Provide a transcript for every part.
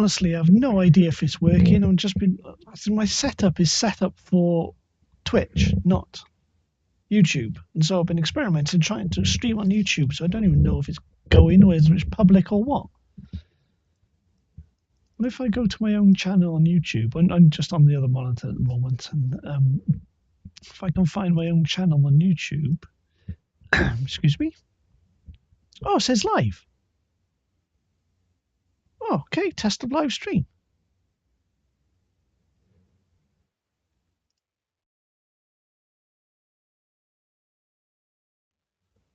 honestly, I have no idea if it's working. My setup is set up for Twitch, not YouTube, and so I've been experimenting trying to stream on YouTube. So I don't even know if it's going, whether it's public or what. What if I go to my own channel on YouTube? I'm just on the other monitor at the moment, and if I can find my own channel on YouTube, excuse me. Oh, it says live. Oh, okay, test of live stream.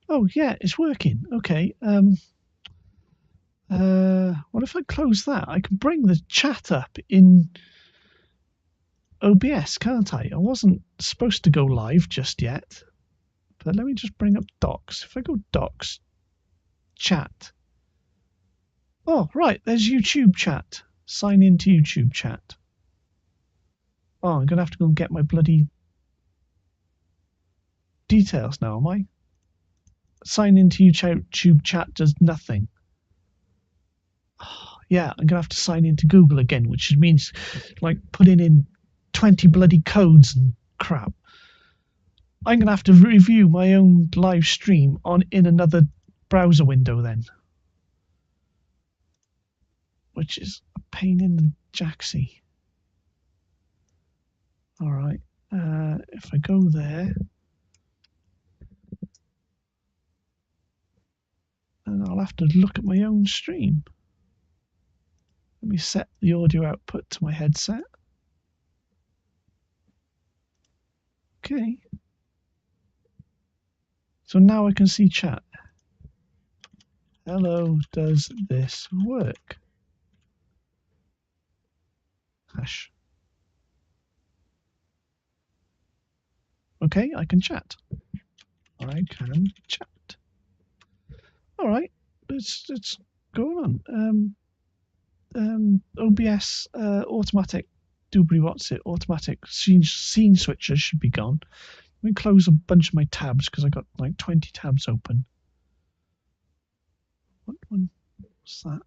Oh yeah, it's working. Okay. What if I close that? I can bring the chat up in OBS, can't I? I wasn't supposed to go live just yet. But let me just bring up docs. If I go docs, chat. Oh, right, there's YouTube chat. Sign into YouTube chat. Oh, I'm going to have to go and get my bloody details now, am I? Sign into YouTube chat does nothing. Yeah, I'm going to have to sign into Google again, which means like putting in 20 bloody codes and crap. I'm going to have to review my own live stream in another browser window then. Which is a pain in the jacksy. Alright, if I go there, and I'll have to look at my own stream. Let me set the audio output to my headset. Okay. So now I can see chat. Hello, does this work? Hash. Okay, I can chat. I can chat. Alright, it's going on. OBS automatic automatic scene switches should be gone. Let me close a bunch of my tabs because I got like 20 tabs open. What one was that?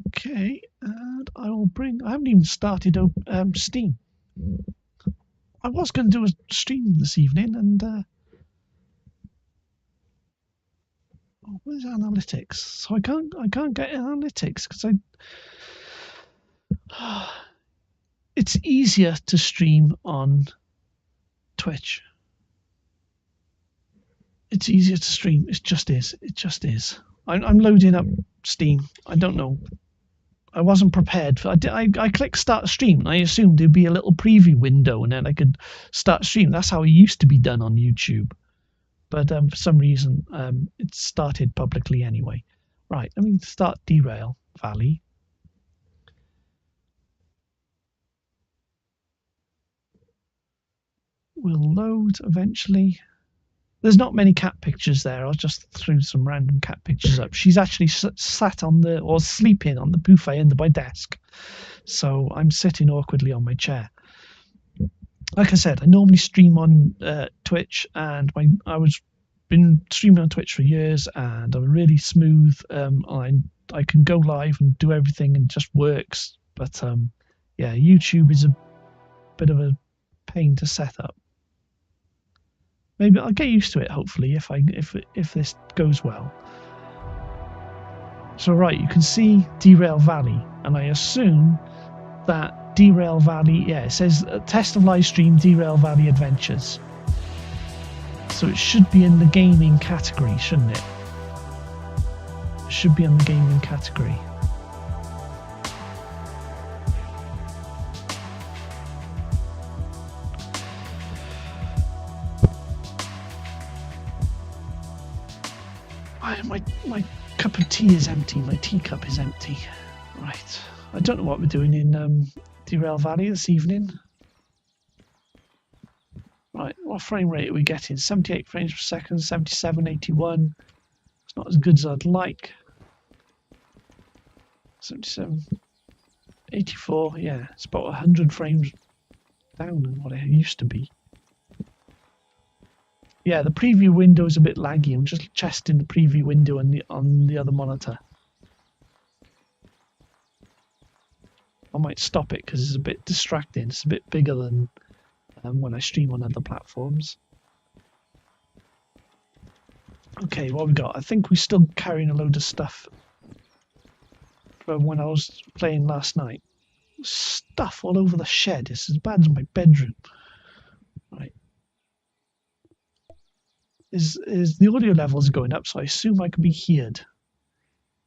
Okay, and I haven't even started Steam. I was going to do a stream this evening, and what is analytics? So I can't get analytics because it's easier to stream on Twitch. It's easier to stream. It just is. It just is. I'm loading up Steam. I don't know. I wasn't prepared for. I clicked start stream and I assumed there'd be a little preview window and then I could start stream. That's how it used to be done on YouTube, but for some reason it started publicly anyway. Right, let me start Derail Valley. Will load eventually. There's not many cat pictures there. I'll just throw some random cat pictures up. She's actually sat on or sleeping on the buffet under my desk. So I'm sitting awkwardly on my chair. Like I said, I normally stream on Twitch, and I was been streaming on Twitch for years, and I'm really smooth. I can go live and do everything, and it just works. But yeah, YouTube is a bit of a pain to set up. Maybe I'll get used to it. Hopefully, if this goes well. So right, you can see Derail Valley, and I assume that Derail Valley, yeah, it says test of live stream Derail Valley Adventures. So it should be in the gaming category, shouldn't it? It should be in the gaming category. My cup of tea is empty. My teacup is empty. Right. I don't know what we're doing in Derail Valley this evening. Right. What frame rate are we getting? 78 frames per second, 77, 81. It's not as good as I'd like. 77, 84. Yeah, it's about 100 frames down than what it used to be. Yeah, the preview window is a bit laggy. I'm just testing the preview window on the other monitor. I might stop it because it's a bit distracting. It's a bit bigger than when I stream on other platforms. Okay, what we got? I think we're still carrying a load of stuff from when I was playing last night. Stuff all over the shed. It's as bad as my bedroom. Right. Is the audio levels going up? So I assume I can be heard.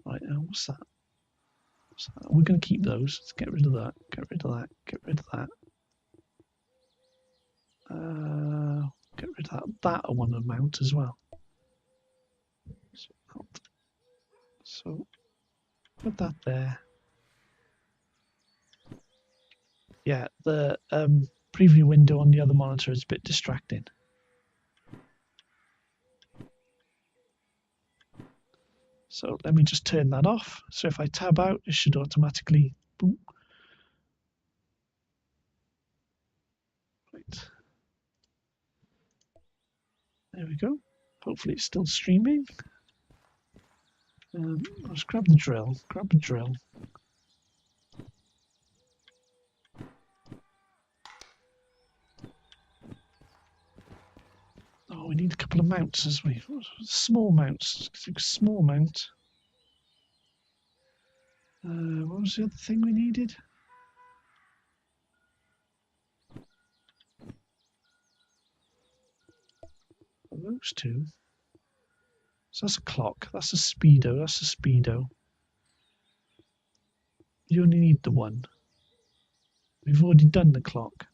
Right. What's that? We're going to keep those. Let's get rid of that. Get rid of that. Get rid of that. Get rid of that. That I want to mount as well. So put that there. Yeah, the preview window on the other monitor is a bit distracting. So let me just turn that off. So if I tab out, it should automatically. Boom. Right. There we go. Hopefully it's still streaming. Let's grab the drill. Grab the drill. Oh, we need a couple of mounts as well. Small mounts. Small mount. What was the other thing we needed? Those two. So that's a clock. That's a speedo. That's a speedo. You only need the one. We've already done the clock.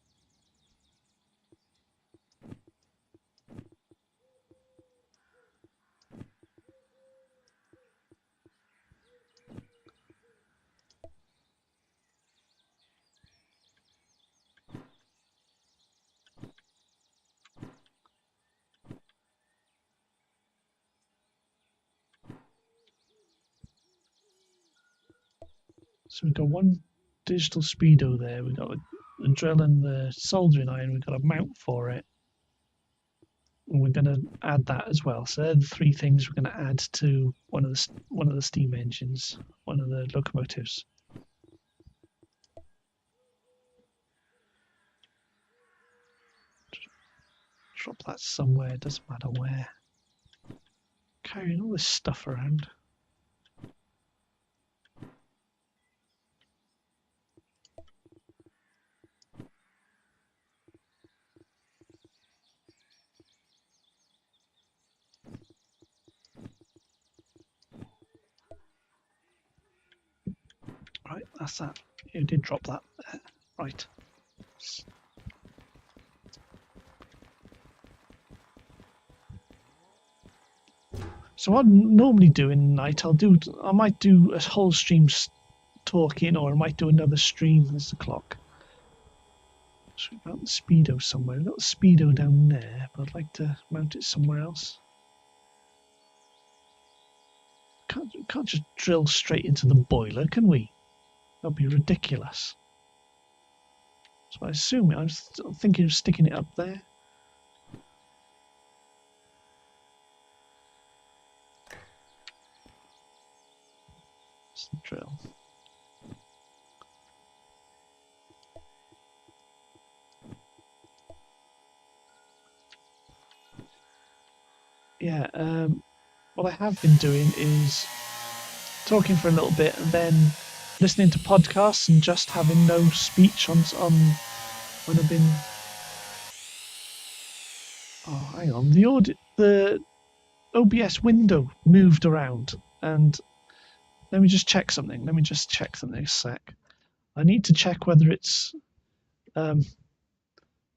So we've got one digital speedo there. We've got a drill and the soldering iron. We've got a mount for it. And we're going to add that as well. So they're the three things we're going to add to one of the steam engines, one of the locomotives. Drop that somewhere. Doesn't matter where. Carrying all this stuff around. Right, that's that. You did drop that there. Right. So what I'm normally do in the night, I might do a whole stream talking, or I might do another stream. There's the clock. So we've got the speedo somewhere. We've got the speedo down there, but I'd like to mount it somewhere else. Can't just drill straight into the boiler, can we? That'd be ridiculous. So I assume I'm thinking of sticking it up there. That's the drill. Yeah, what I have been doing is talking for a little bit and then listening to podcasts and just having no speech on when I've been. Oh, hang on. The OBS window moved around, and let me just check something. A sec. I need to check whether it's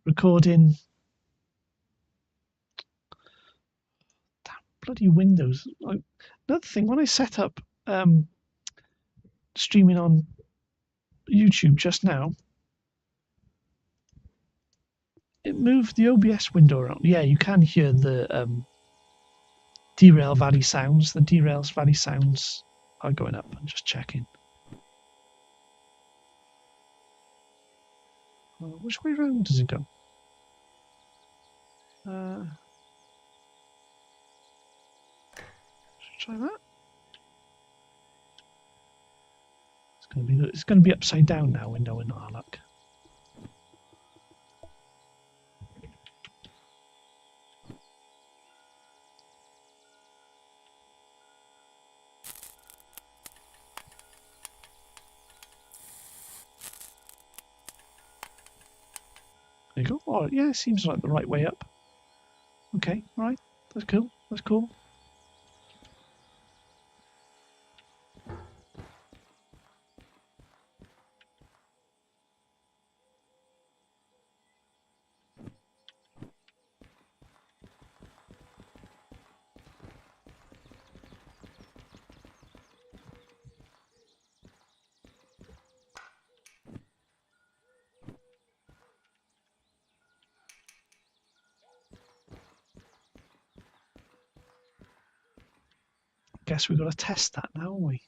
recording. Damn bloody Windows. Another thing, when I set up streaming on YouTube just now, it moved the OBS window around. Yeah, you can hear the Derail Valley sounds. The Derail Valley sounds are going up. I'm just checking. Which way round does it go? Try that. It's going to be upside down now. We know in our luck. There you go. Oh, yeah, it seems like the right way up. Okay, right. That's cool. That's cool. Guess we've got to test that now, haven't we?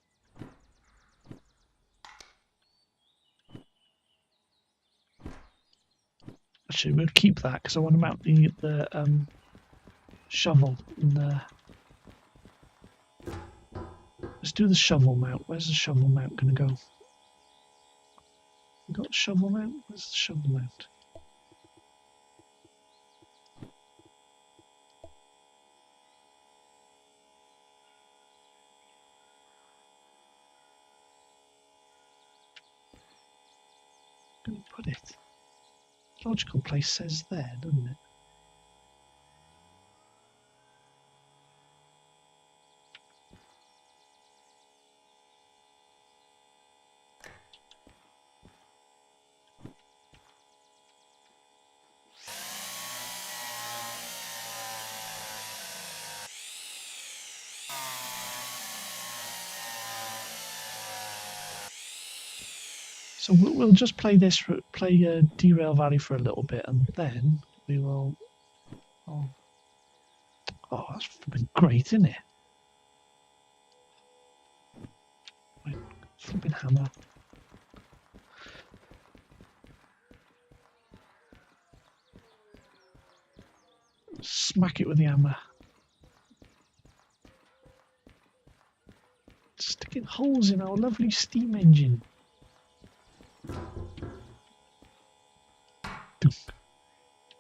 Actually, we'll keep that because I want to mount the shovel in the. Let's do the shovel mount. Where's the shovel mount going to go? We got the shovel mount. Where's the shovel mount? Going to put it. Logical place says there, doesn't it? So we'll just play Derail Valley for a little bit, and then we will. Oh, that's flipping great, isn't it? Wait, flipping hammer. Smack it with the hammer. Sticking holes in our lovely steam engine.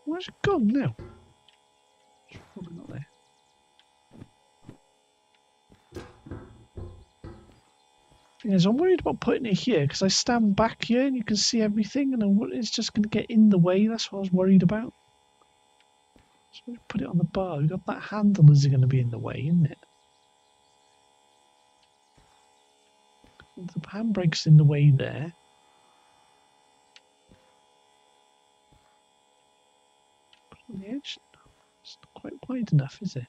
Where's it gone now? It's probably not there. Thing is, I'm worried about putting it here because I stand back here and you can see everything, and it's just going to get in the way. That's what I was worried about. So we put it on the bar. We've got that handle is going to be in the way, isn't it? The handbrake's in the way there. Put it on the edge. It's not quite wide enough, is it?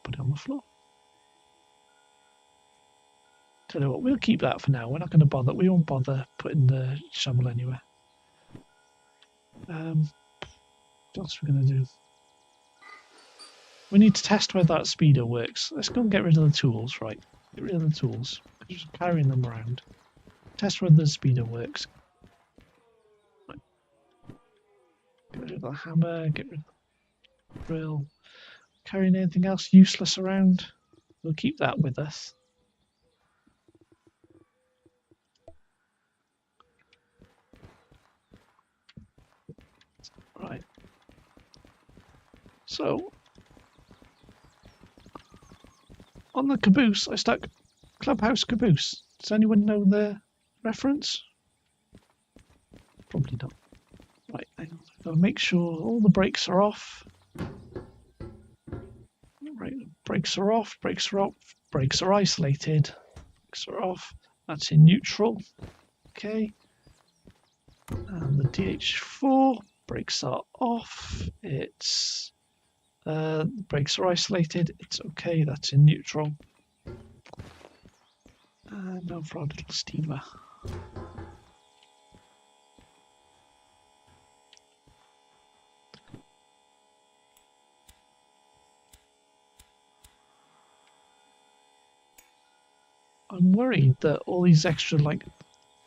Put it on the floor. Tell you what, we'll keep that for now. We're not going to bother. We won't bother putting the shovel anywhere. What else are we going to do? We need to test whether that speeder works. Let's go and get rid of the tools, right? Get rid of the tools. Just carrying them around. Test whether the speeder works. Right. Get rid of the hammer, get rid of the drill. Carrying anything else useless around? We'll keep that with us. Right. So, on the caboose, I stuck Clubhouse Caboose. Does anyone know the reference? Probably not. Right, hang on. I've got to make sure all the brakes are off. Right, brakes are off, brakes are off, brakes are isolated, brakes are off. That's in neutral. Okay. And the DH4, brakes are off. It's brakes are isolated. It's okay. That's in neutral. And now for our little steamer. I'm worried that all these extra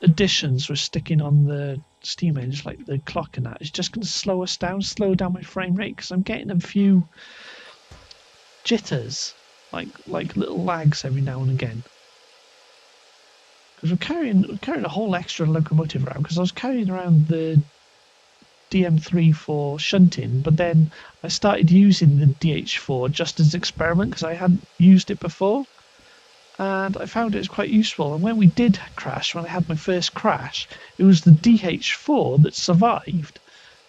additions we're sticking on the steam engine, like the clock and that, is just going to slow down my frame rate, because I'm getting a few jitters, like little lags every now and again. Because we're carrying a whole extra locomotive around, because I was carrying around the DM3 for shunting, but then I started using the DH4 just as an experiment, because I hadn't used it before, and I found it was quite useful. And when we did crash, when I had my first crash, it was the DH4 that survived.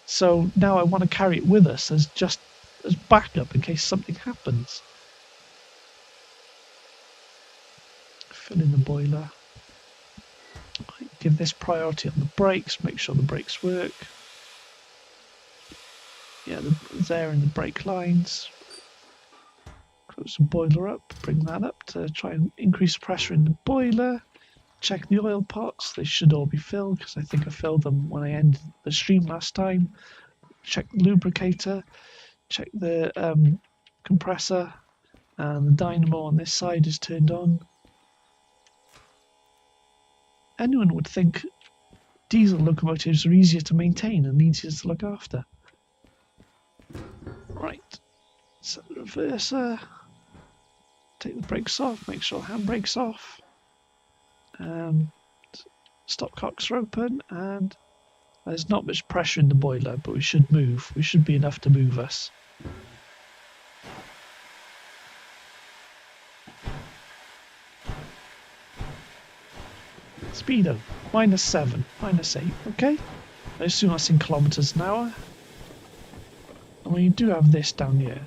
So now I want to carry it with us as backup in case something happens. Fill in the boiler. Give this priority on the brakes, make sure the brakes work. Yeah, there's air in the brake lines. Close the boiler up, bring that up to try and increase the pressure in the boiler. Check the oil pots, they should all be filled, because I think I filled them when I ended the stream last time. Check the lubricator, check the compressor, and the dynamo on this side is turned on. Anyone would think diesel locomotives are easier to maintain and easier to look after. Right, set the reverser, take the brakes off, make sure the handbrake's off, stopcocks are open, and there's not much pressure in the boiler, but we should move. We should be enough to move us. Speedo, -7, -8, okay? I assume that's in kilometers an hour. And we do have this down here.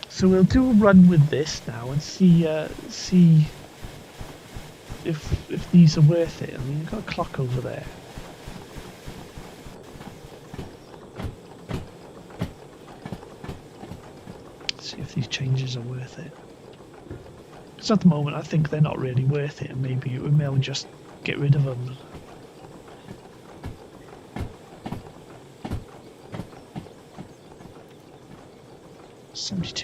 So we'll do a run with this now and see if these are worth it. I mean, you've got a clock over there. See if these changes are worth it. Because at the moment I think they're not really worth it, and maybe we may just get rid of them.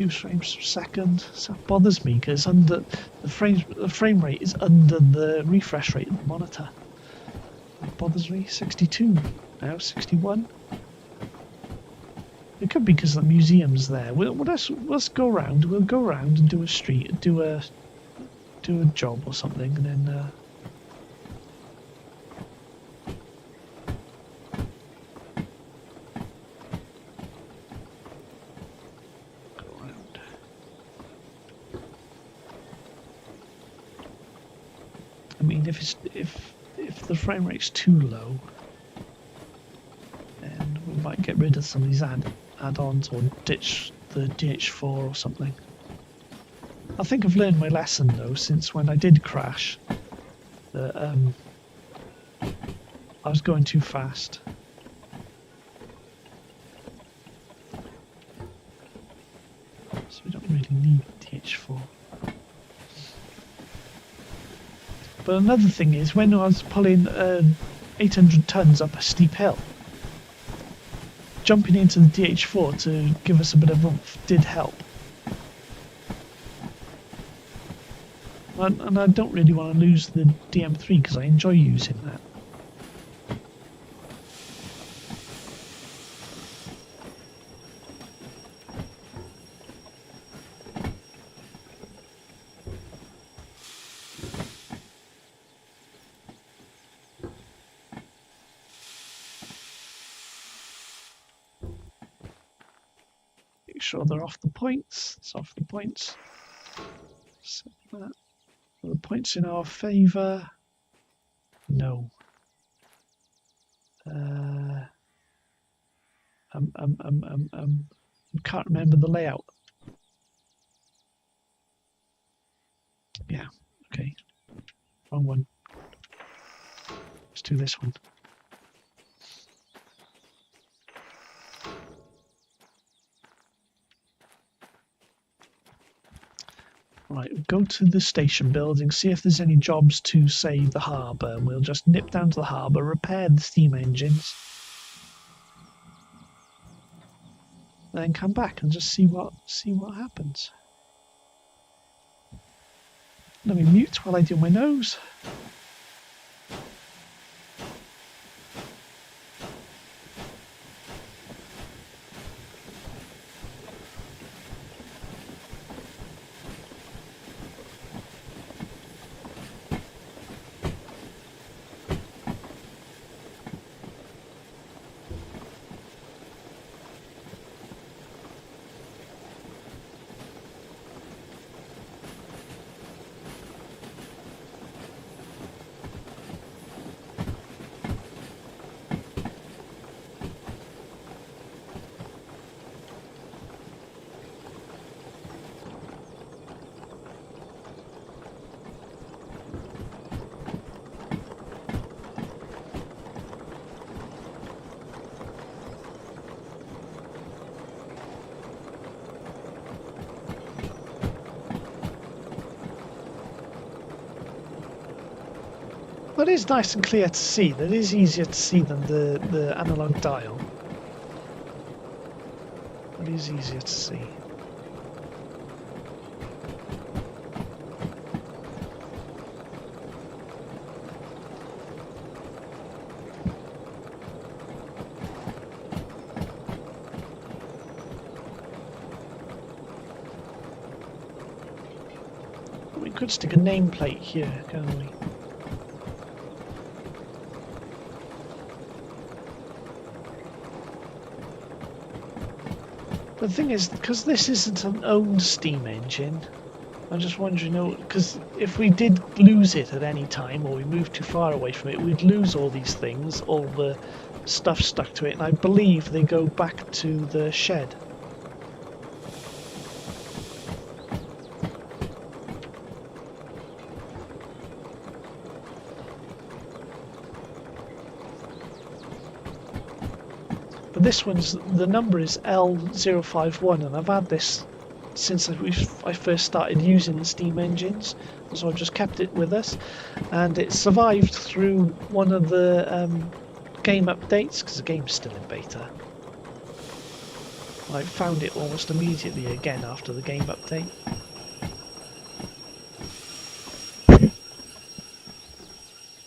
Frames per second. So that bothers me, because the frame rate is under the refresh rate of the monitor. It bothers me. 62 now, 61. It could be because the museum's there. Let's go around. We'll go around and do a street, do a job or something, and then. I mean, if the frame rate's too low, then we might get rid of some of these add-ons or ditch the DH4 or something. I think I've learned my lesson though, since when I did crash, that I was going too fast. So we don't really need DH4. But another thing is, when I was pulling 800 tons up a steep hill, jumping into the DH4 to give us a bit of oomph did help. And I don't really want to lose the DM3 because I enjoy using that. Make sure they're off the points. It's off the points. Set that. Are the points in our favour? No. Can't remember the layout. Yeah, okay. Wrong one. Let's do this one. Right, go to the station building, see if there's any jobs to save the harbour, and we'll just nip down to the harbour, repair the steam engines. then come back and just see what happens. Let me mute while I do my nose. That is nice and clear to see. That is easier to see than the analog dial. It is easier to see. We could stick a nameplate here, can't we? The thing is, because this isn't an owned Steam engine, I'm just wondering, because if we did lose it at any time, or we moved too far away from it, we'd lose all these things, all the stuff stuck to it, and I believe they go back to the shed. But this one's, the number is L051, and I've had this since I first started using the Steam engines, so I've just kept it with us, and it survived through one of the game updates, because the game's still in beta. I found it almost immediately again after the game update.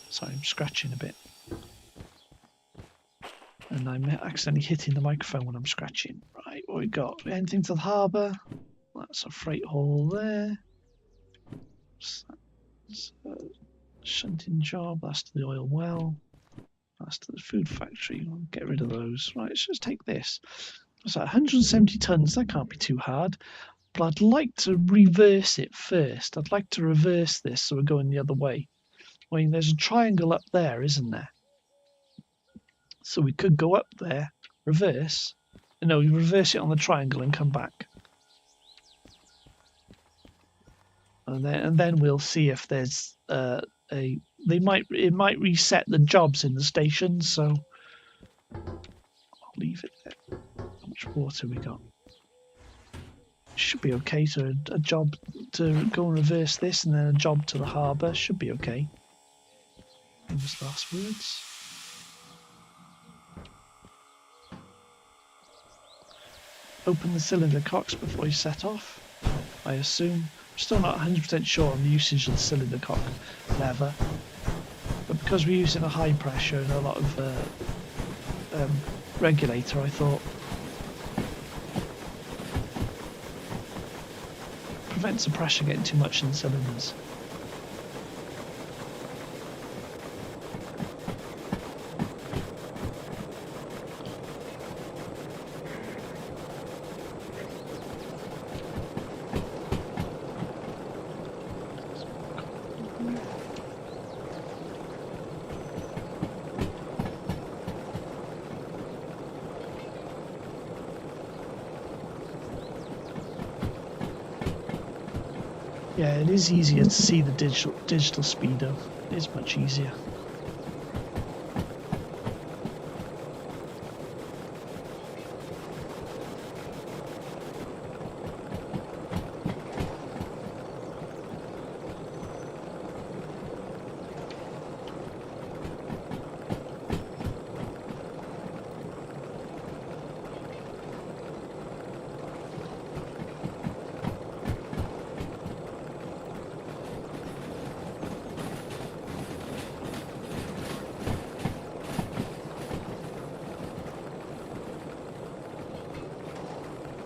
Sorry, I'm scratching a bit. And I'm accidentally hitting the microphone when I'm scratching. Right, what we got? Anything to the harbour? That's a freight haul there. That's a shunting job. That's to the oil well. That's to the food factory. We'll get rid of those. Right, let's just take this. What's that? 170 tons. That can't be too hard. But I'd like to reverse it first. I'd like to reverse this so we're going the other way. I mean, there's a triangle up there, isn't there? So we could go up there, reverse. No, you reverse it on the triangle and come back. And then we'll see if there's it might reset the jobs in the station, so I'll leave it there. How much water we got? Should be okay to a job to go and reverse this, and then a job to the harbour. Should be okay. Famous last words. Open the cylinder cocks before you set off, I assume. I'm still not 100% sure on the usage of the cylinder cock lever, but because we're using a high pressure and a lot of regulator, I thought prevents the pressure getting too much in the cylinders. Yeah, it is easier to see the digital speedo. It is much easier.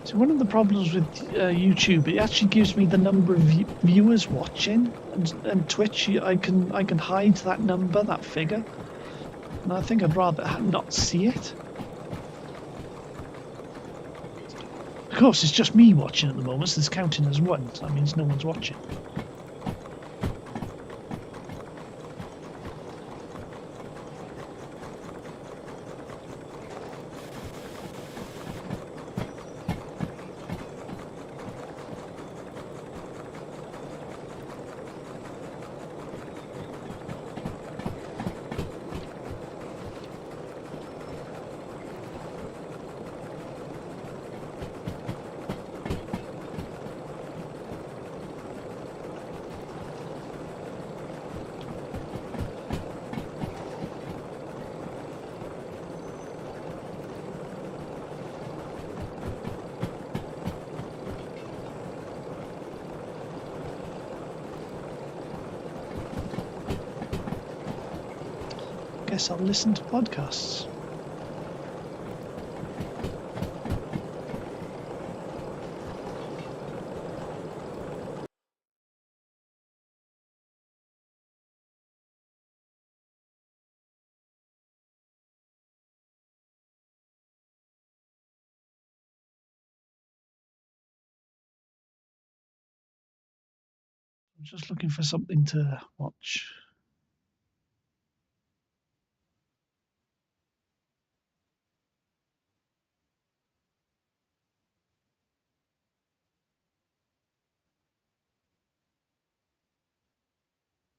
So one of the problems with YouTube, it actually gives me the number of viewers watching, and Twitch, I can hide that number, that figure, and I think I'd rather not see it. Of course, it's just me watching at the moment, so it's counting as one, so that means no one's watching. Guess I'll listen to podcasts. I'm just looking for something to watch.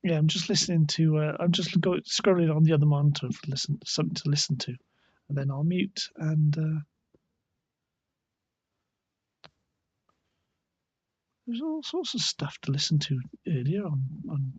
Yeah, I'm just listening to. I'm just scrolling on the other monitor for something to listen to, and then I'll mute. And there's all sorts of stuff to listen to earlier on.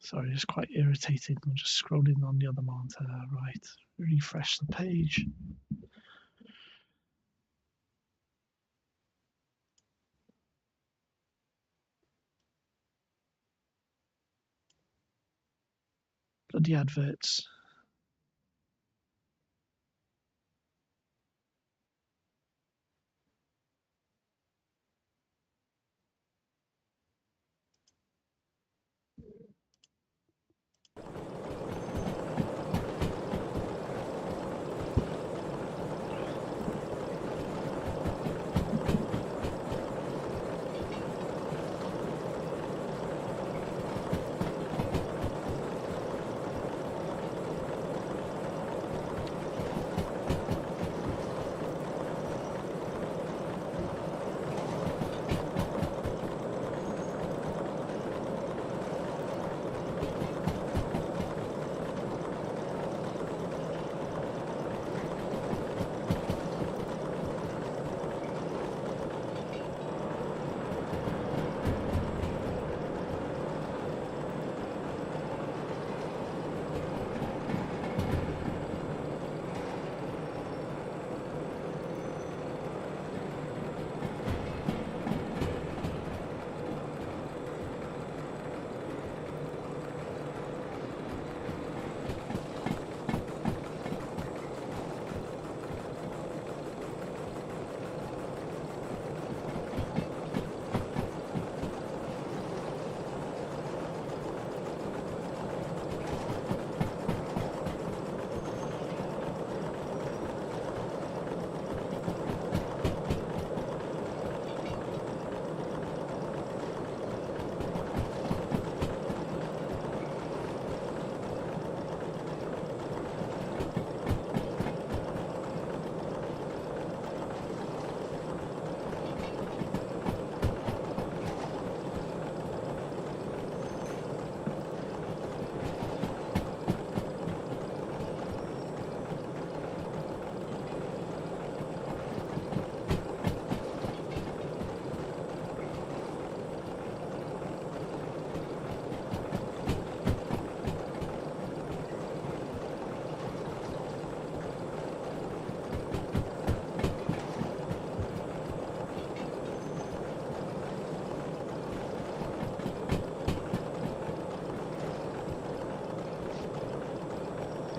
Sorry, it's quite irritating. I'm just scrolling on the other monitor. Right, refresh the page. Bloody adverts.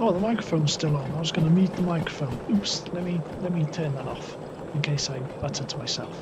Oh, the microphone's still on. I was going to mute the microphone. Oops, let me turn that off in case I butter to myself.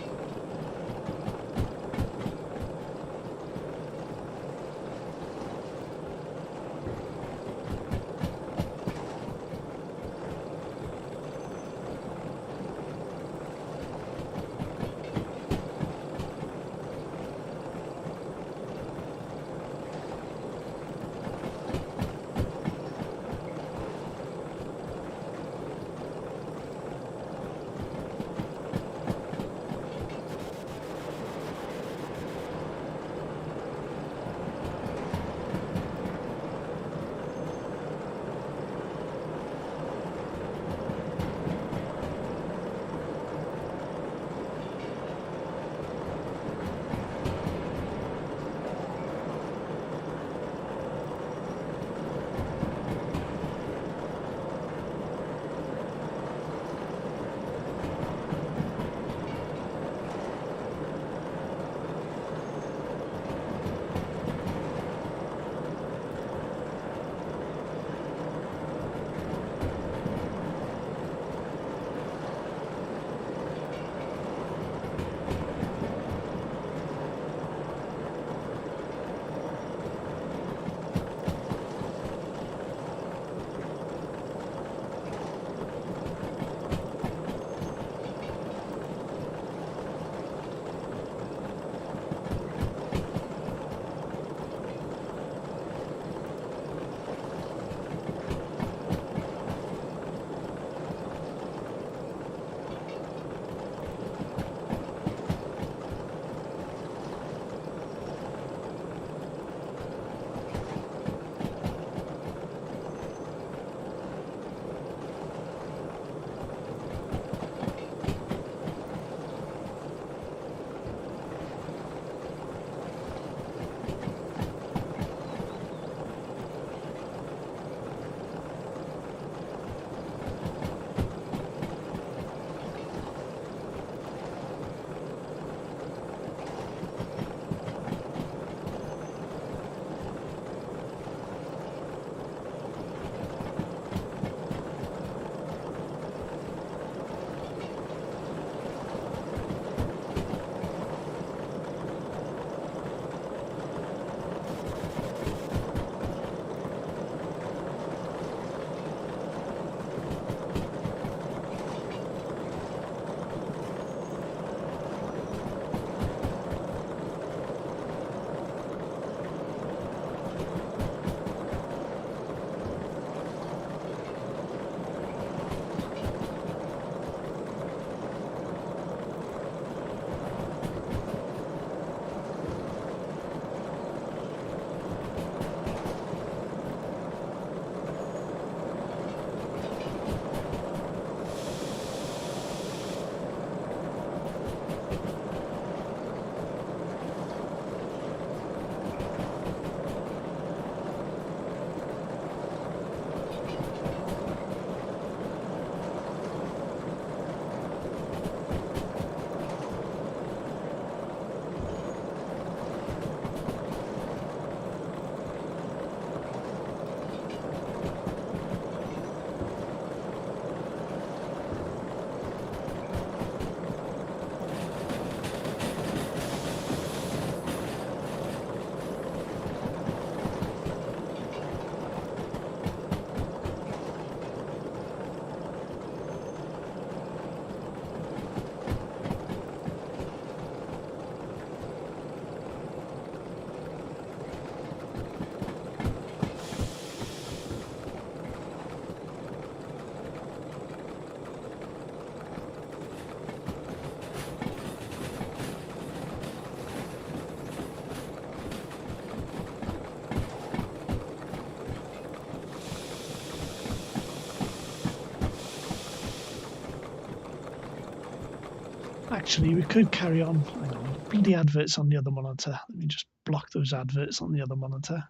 Actually, we could carry on. Hang on, bloody adverts on the other monitor. Let me just block those adverts on the other monitor.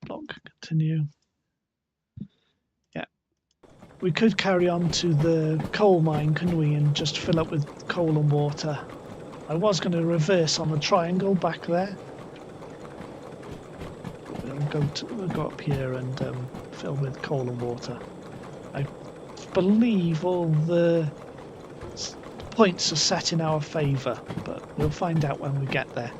Block, continue. Yeah. We could carry on to the coal mine, couldn't we, and just fill up with coal and water. I was going to reverse on the triangle back there. go up here and fill with coal and water. I believe all the points are set in our favour, but we'll find out when we get there.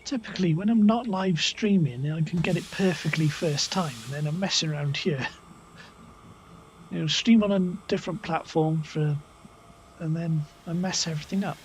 Typically, when I'm not live streaming, I can get it perfectly first time, and then I'm messing around here. Stream on a different platform and then I mess everything up.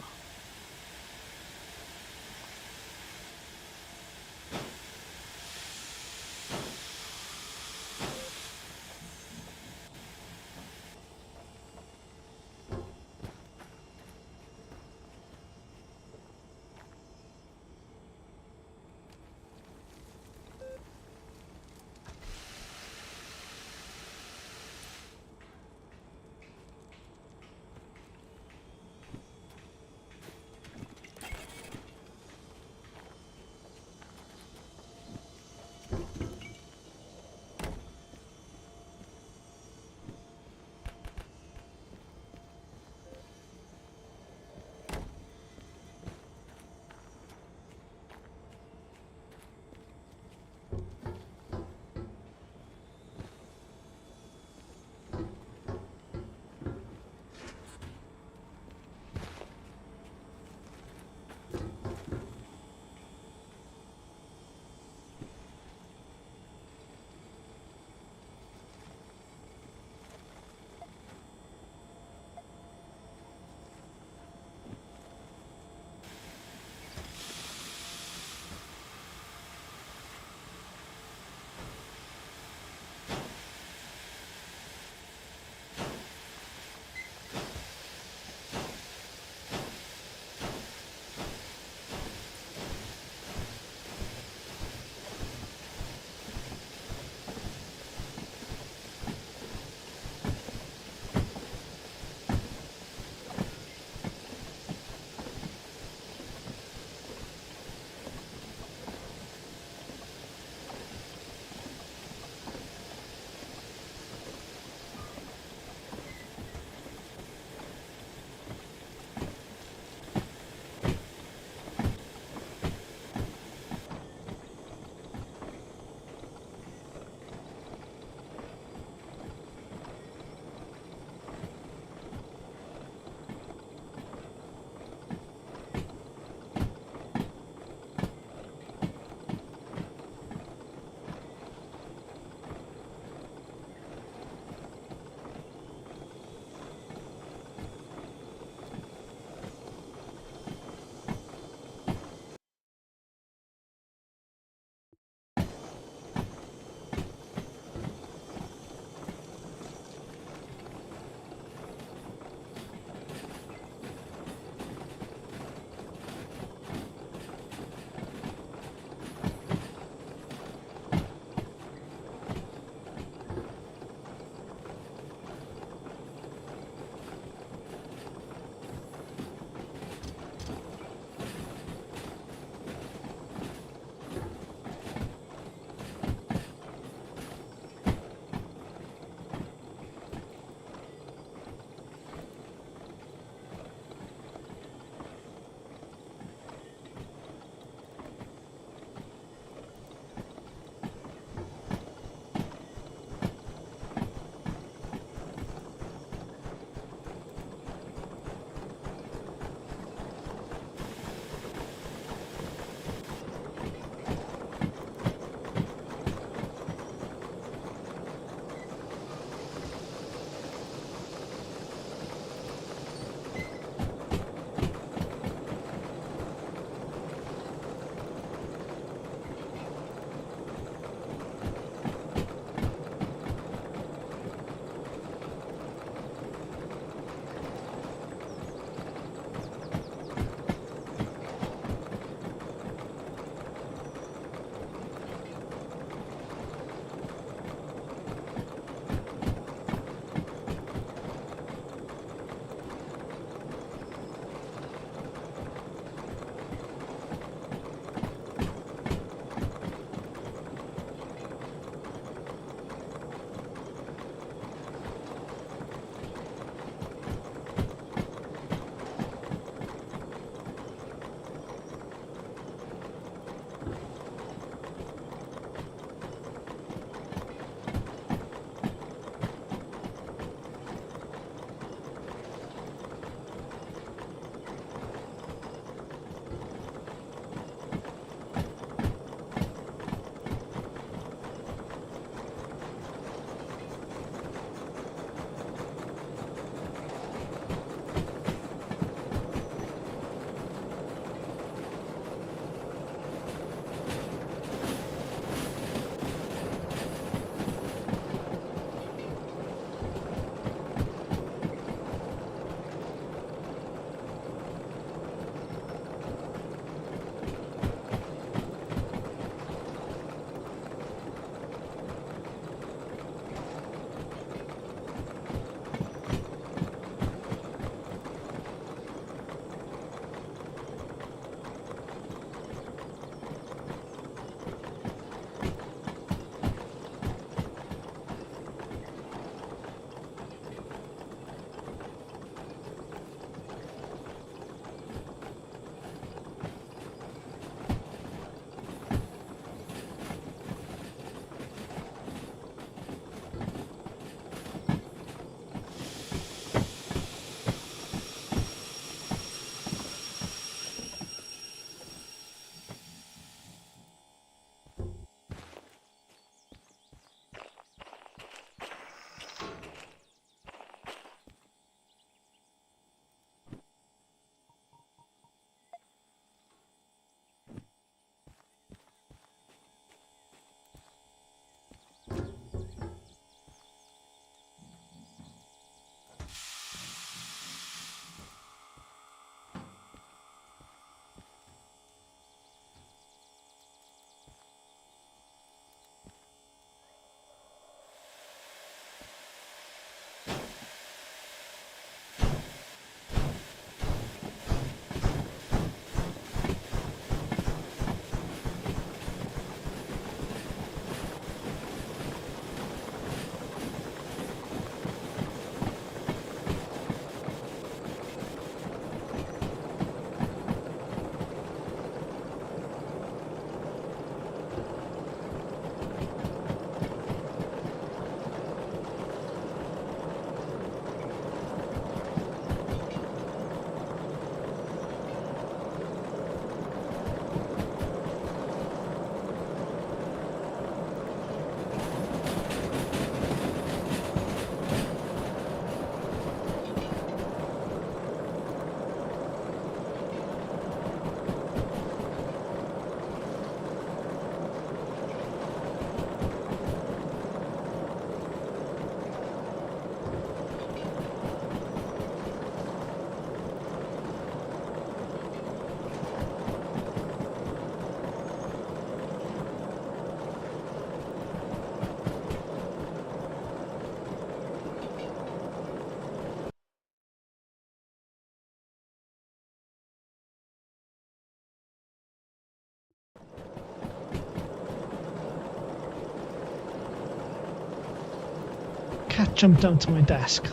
jumped down to my desk.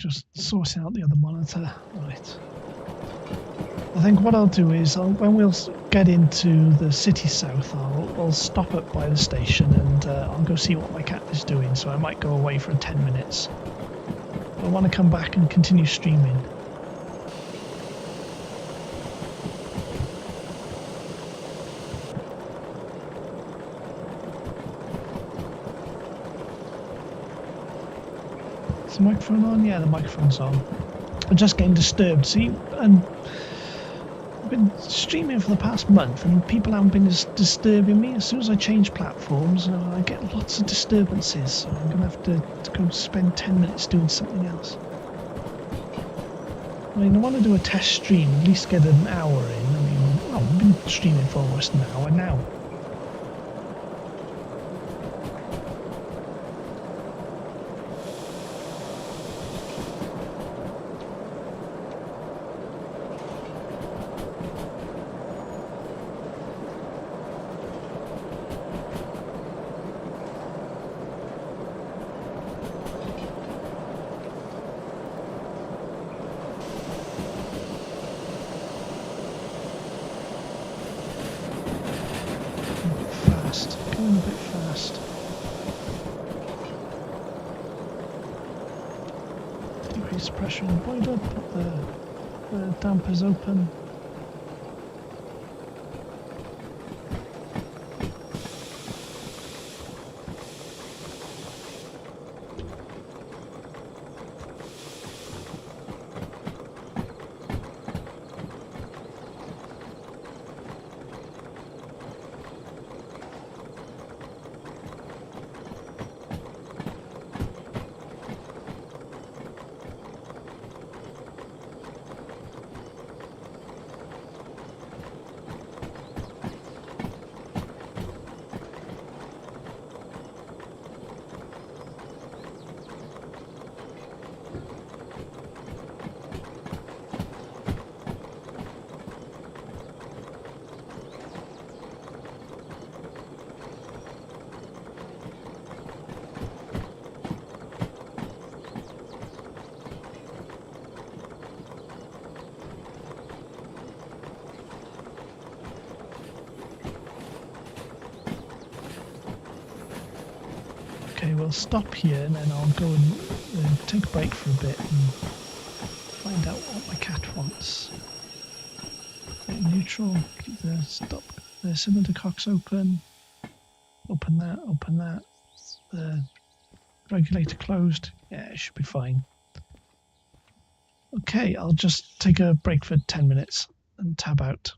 just sourcing out the other monitor. Right. I think what I'll do is when we'll get into the city south, I'll stop up by the station and I'll go see what my cat is doing. So I might go away for 10 minutes. I want to come back and continue streaming. Is the microphone on? Yeah, the microphone's on. I'm just getting disturbed. See, and I've been streaming for the past month, and people haven't been disturbing me. As soon as I change platforms, I get lots of disturbances. So I'm going to have to go spend 10 minutes doing something else. I mean, I want to do a test stream, at least get an hour in. I mean, well, I've been streaming for almost an hour now. Going a bit fast. Decrease pressure in the boiler, put the dampers open. Okay, we'll stop here and then I'll go and take a break for a bit and find out what my cat wants. Neutral, keep the cylinder cocks open. Open that. The regulator closed. Yeah, it should be fine. Okay, I'll just take a break for 10 minutes and tab out.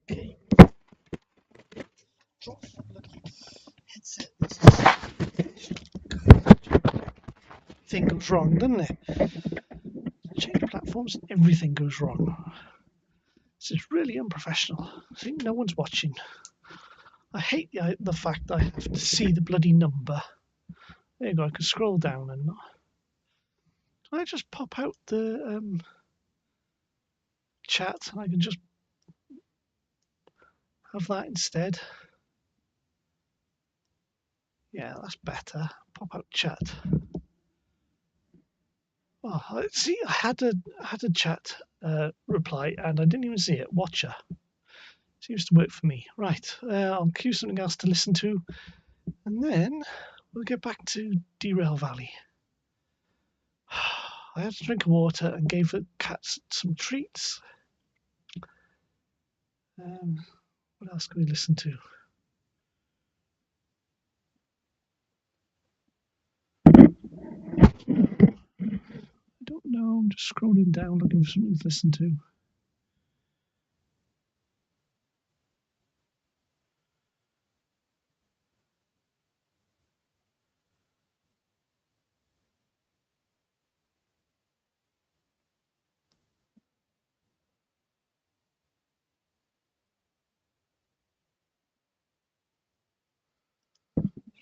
Okay. Drop the bloody headset. Thing goes wrong, doesn't it? Change platforms and everything goes wrong. This is really unprofessional. I think no one's watching. I hate the fact that I have to see the bloody number. There you go, I can scroll down and can I just pop out the chat and I can just have that instead? Yeah, that's better. Pop out chat. Oh, see, I had a chat reply and I didn't even see it. Watcher seems to work for me. Right, I'll cue something else to listen to, and then we'll get back to Derail Valley. I had a drink of water and gave the cats some treats. What else can we listen to? I don't know. I'm just scrolling down looking for something to listen to.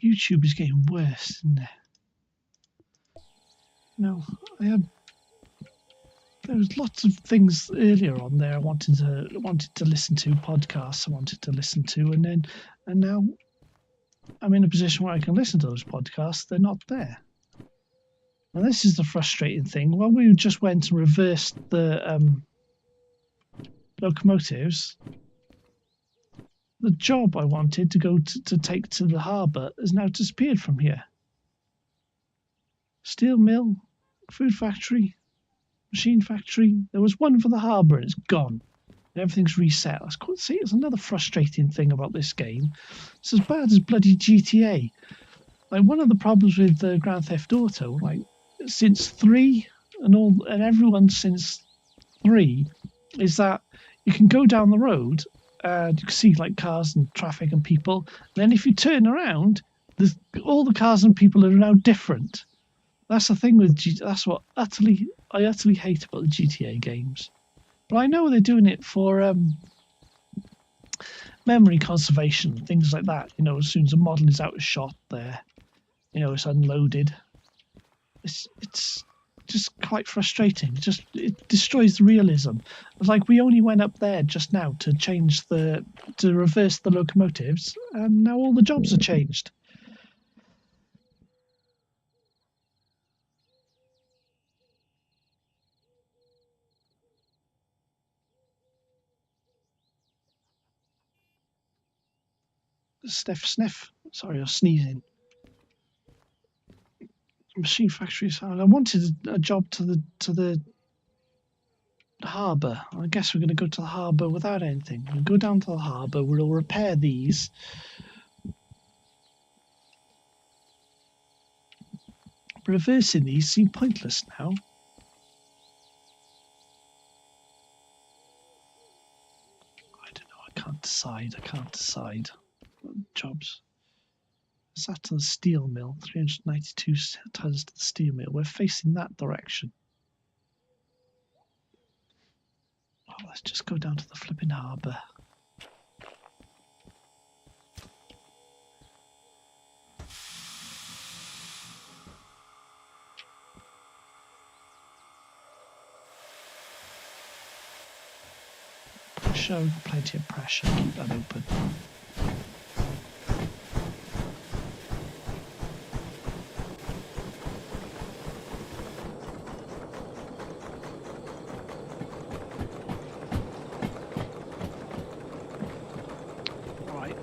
YouTube is getting worse, isn't it? No, there was lots of things earlier on there I wanted to listen to, podcasts I wanted to listen to, and now I'm in a position where I can listen to those podcasts. They're not there. And this is the frustrating thing. When we just went and reversed the locomotives, the job I wanted to go to take to the harbour has now disappeared from here. Steel mill, food factory, machine factory. There was one for the harbour and it's gone. And everything's reset. See, it's another frustrating thing about this game. It's as bad as bloody GTA. Like, one of the problems with Grand Theft Auto, like, since 3 and everyone since 3, is that you can go down the road and you can see like cars and traffic and people. And then if you turn around, all the cars and people are now different. That's the thing with that's what I utterly hate about the GTA games. But I know they're doing it for memory conservation, things like that. You know, as soon as a model is out of shot, there, you know, it's unloaded. It's just quite frustrating. It destroys the realism. It's like we only went up there just now to reverse the locomotives, and now all the jobs are changed. Sniff. Sorry, you're sneezing. Machine factory sound. I wanted a job to the harbour. I guess we're going to go to the harbour without anything. We'll go down to the harbour. We'll repair these. Reversing these seem pointless now. I don't know. I can't decide. Jobs. Is that to the steel mill? 392 tons to the steel mill. We're facing that direction. Oh, let's just go down to the flipping harbour. Pressure, plenty of pressure. Keep that open.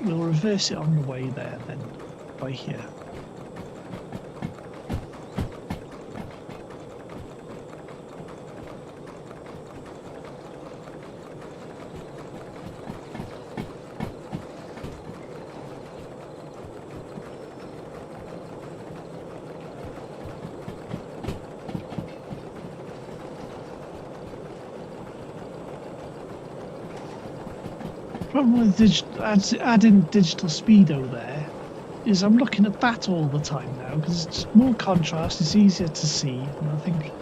We'll reverse it on the way there then, by here. problem with adding digital speedo there is I'm looking at that all the time now because it's more contrast, it's easier to see, and I think it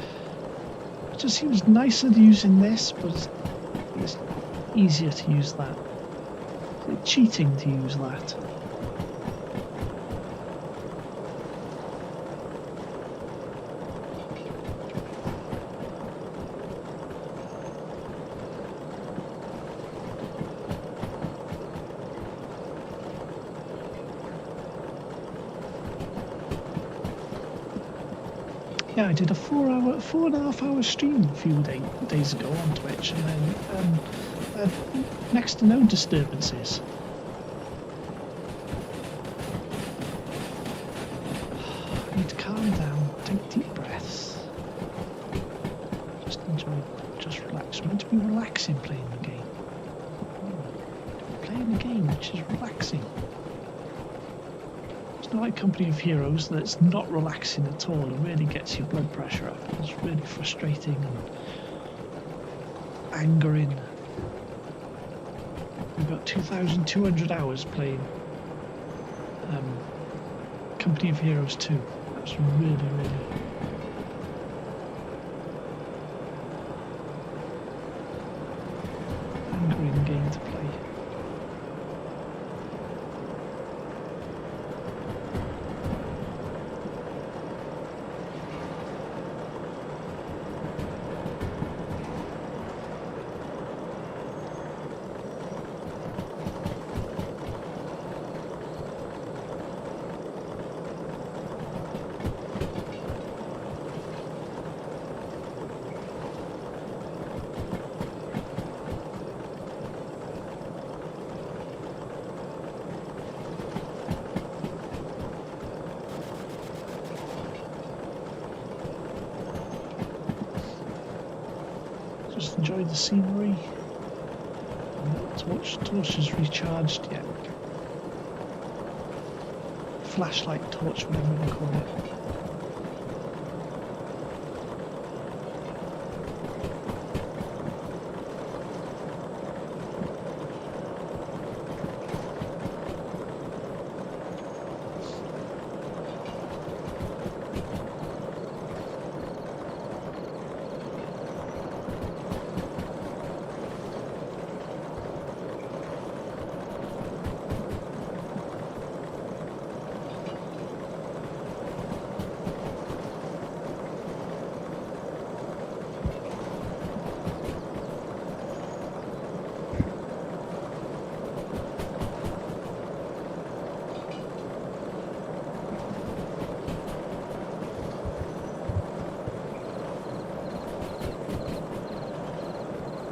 just seems nicer using this, but it's easier to use that. It's cheating to use that. Yeah, I did a 4.5 hour stream a few days ago on Twitch, and then next to no disturbances. I need to calm down, take deep breaths, just enjoy, just relax. We're meant to be relaxing playing the game. Playing a game which is relaxing. It's not like Company of Heroes that's not relaxing at all and really gets your blood pressure up. It's really frustrating and angering. We've got 2,200 hours playing Company of Heroes 2. That's really, really angering game to play. Just enjoy the scenery. Torch is recharged yet. Flashlight torch, whatever you call it.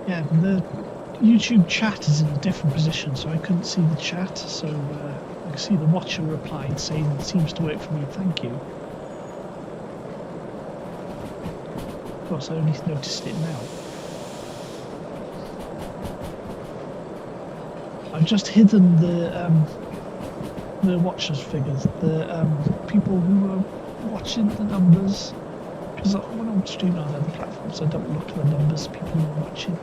Yeah, the YouTube chat is in a different position, so I couldn't see the chat, so I can see the watcher replied saying it seems to work for me, thank you. Of course, I only noticed it now. I've just hidden the watchers figures, the people who are watching the numbers, because when I'm streaming on other platforms, I don't look at the numbers of people who are watching.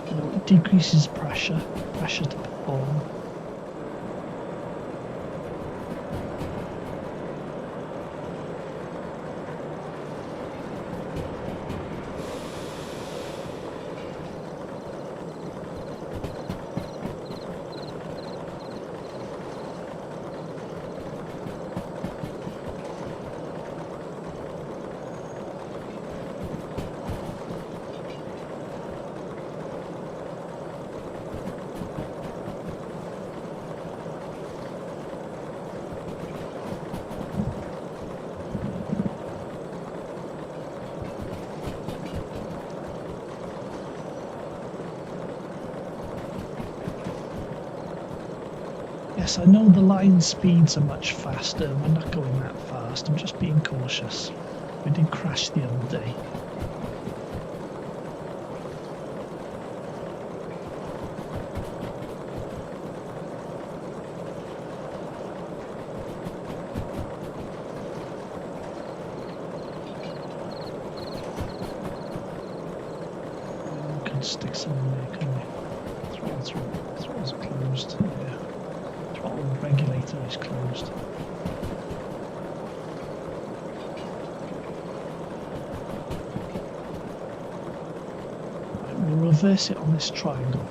You know, it decreases pressure to perform. Yes, I know the line speeds are much faster. We're not going that fast. I'm just being cautious. We did crash the other day. We could stick some in there, couldn't we? That's right. Throttle's closed. Yeah. Throttle regulator is closed. Right, we'll reverse it on this triangle.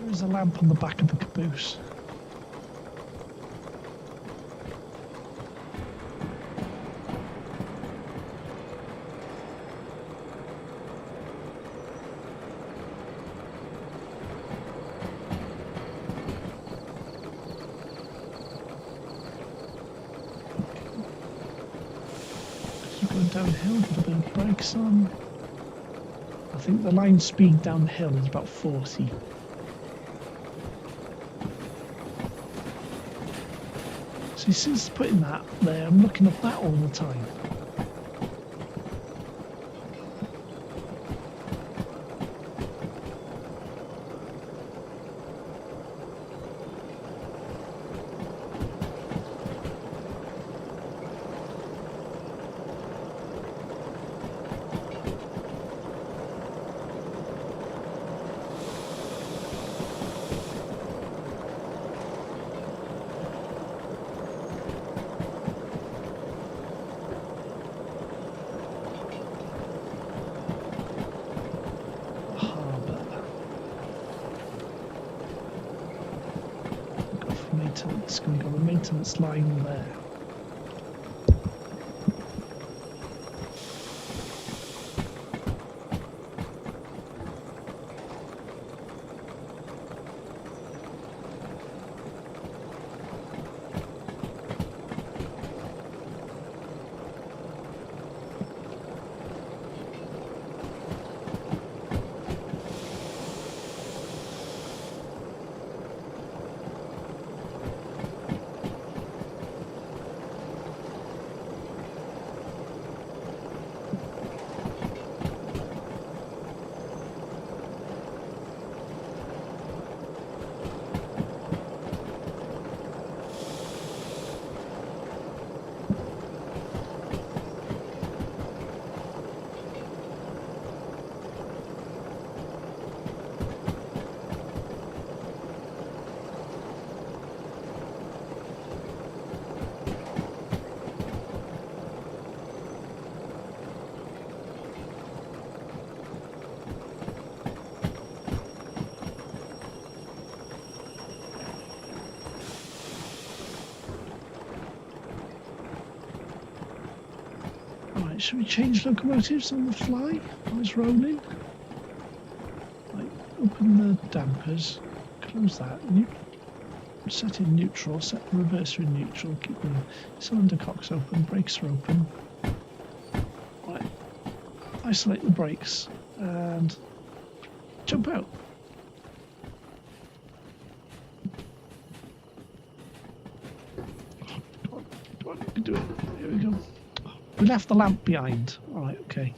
There's a lamp on the back of the caboose. Going downhill, put a bit of brakes on. I think the line speed downhill is about 40. So since putting that there, I'm looking at that all the time. desk, and we've got a maintenance line there. Should we change locomotives on the fly while it's rolling? Right, open the dampers, close that, set in neutral, set the reverser in neutral, keep the cylinder cocks open, brakes are open. Right, isolate the brakes and jump out. Come on, you can do it. Here we go. We left the lamp behind. Alright, okay.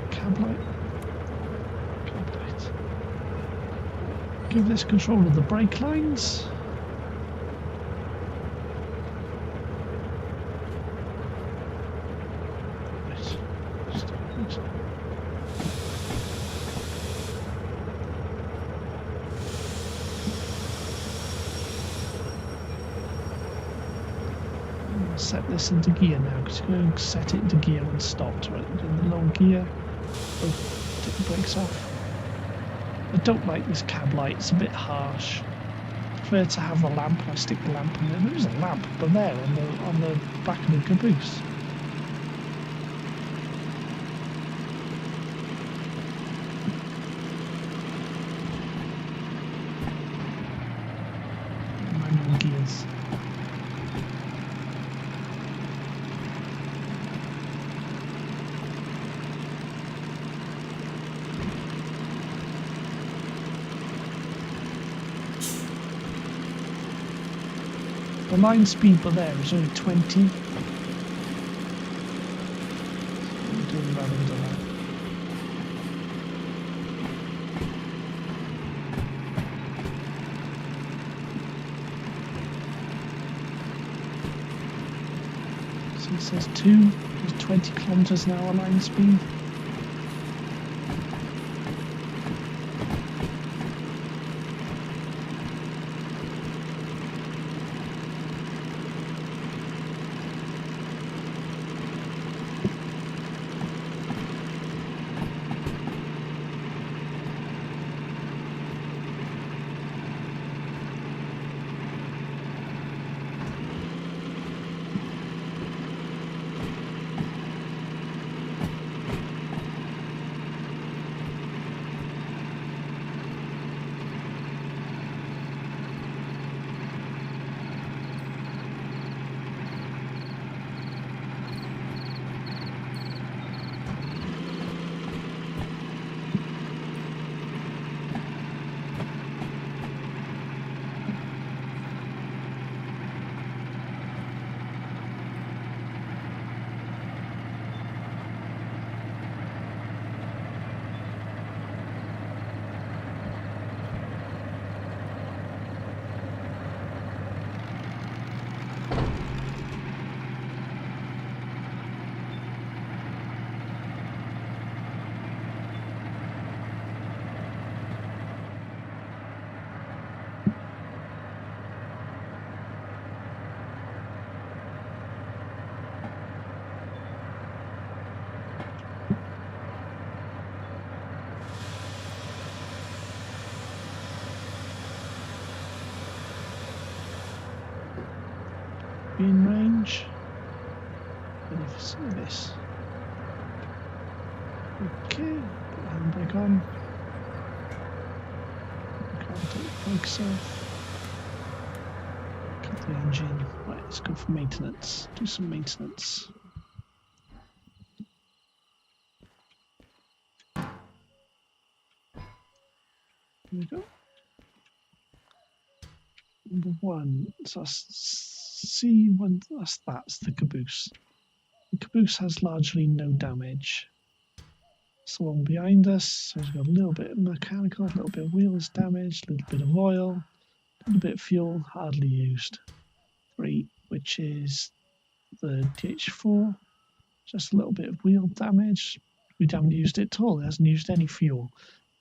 Cab light. Cab light. Give this control of the brake lines. Set this into gear now, because you're going to set it into gear and stopped. Right, in the low gear. Oh, take the brakes off. I don't like this cab light, it's a bit harsh. I prefer to have a lamp. I stick the lamp in there. There is a lamp, but there on the back of the caboose. Manual gears. The line speed for there is only 20. We're doing rather than that. So it says 20 kilometers an hour line speed. be in range. Ready for service. Okay, put the handbrake on. Can't take the brakes off. Cut the engine. Right, let's go for maintenance. Do some maintenance. Here we go. Number 1, so C1, that's the caboose. The caboose has largely no damage. It's the one behind us, so it's got a little bit of mechanical, a little bit of wheels damage, a little bit of oil, a little bit of fuel, hardly used. 3, which is the DH4, just a little bit of wheel damage. We haven't used it at all, it hasn't used any fuel.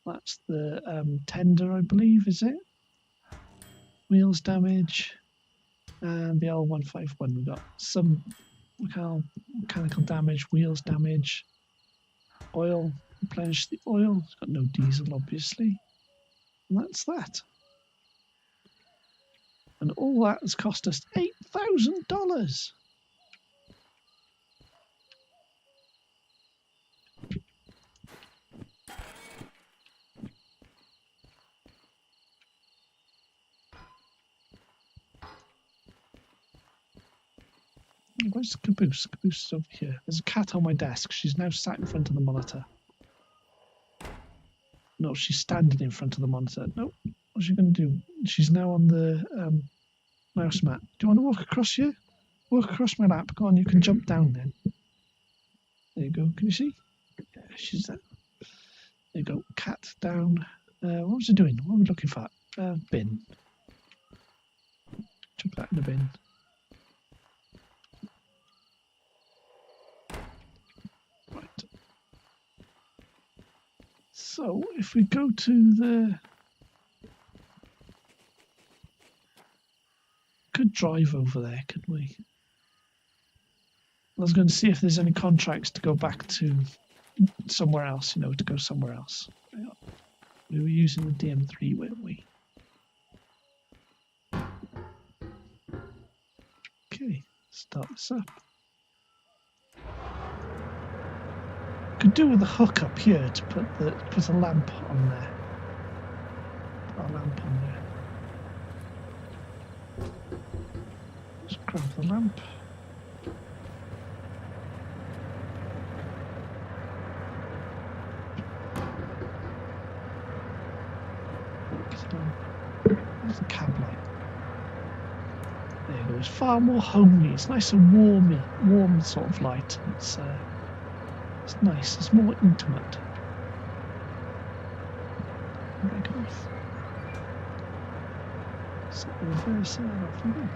That's the tender, I believe, is it? Wheels damage. And the L151, we've got some mechanical damage, wheels damage, oil, replenish the oil. It's got no diesel, obviously. And that's that. And all that has cost us $8,000. Where's the caboose? Caboose is over here. There's a cat on my desk. She's now sat in front of the monitor. No, she's standing in front of the monitor. No, what's she going to do? She's now on the mouse mat. Do you want to walk across here? Walk across my lap. Go on, you can jump down then. There you go. Can you see? Yeah, she's there. There you go. Cat down. What was it doing? What are we looking for? Bin. Chuck that in the bin. Right. So if we go to the... Could drive over there, could we? I was going to see if there's any contracts to go back to somewhere else, you know, to go somewhere else. We were using the DM3, weren't we? Okay, start this up. Could do with a hook up here to put a lamp on there. Put a lamp on there. Just grab the lamp. There's the cab light. There you go. It's far more homely. It's nice and warm sort of light. It's nice. It's more intimate. There it goes. Set the reverser off and go.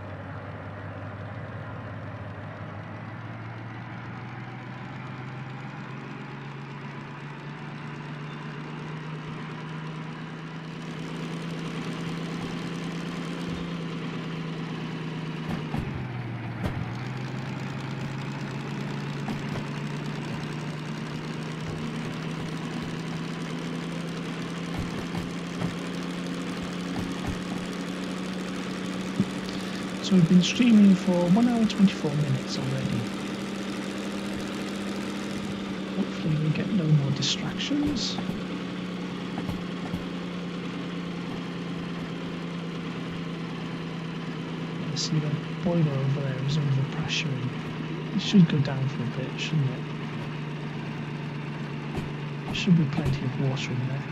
So we've been streaming for 1 hour 24 minutes already. Hopefully we get no more distractions. I see the boiler over there is overpressuring. It should go down for a bit, shouldn't it? There should be plenty of water in there.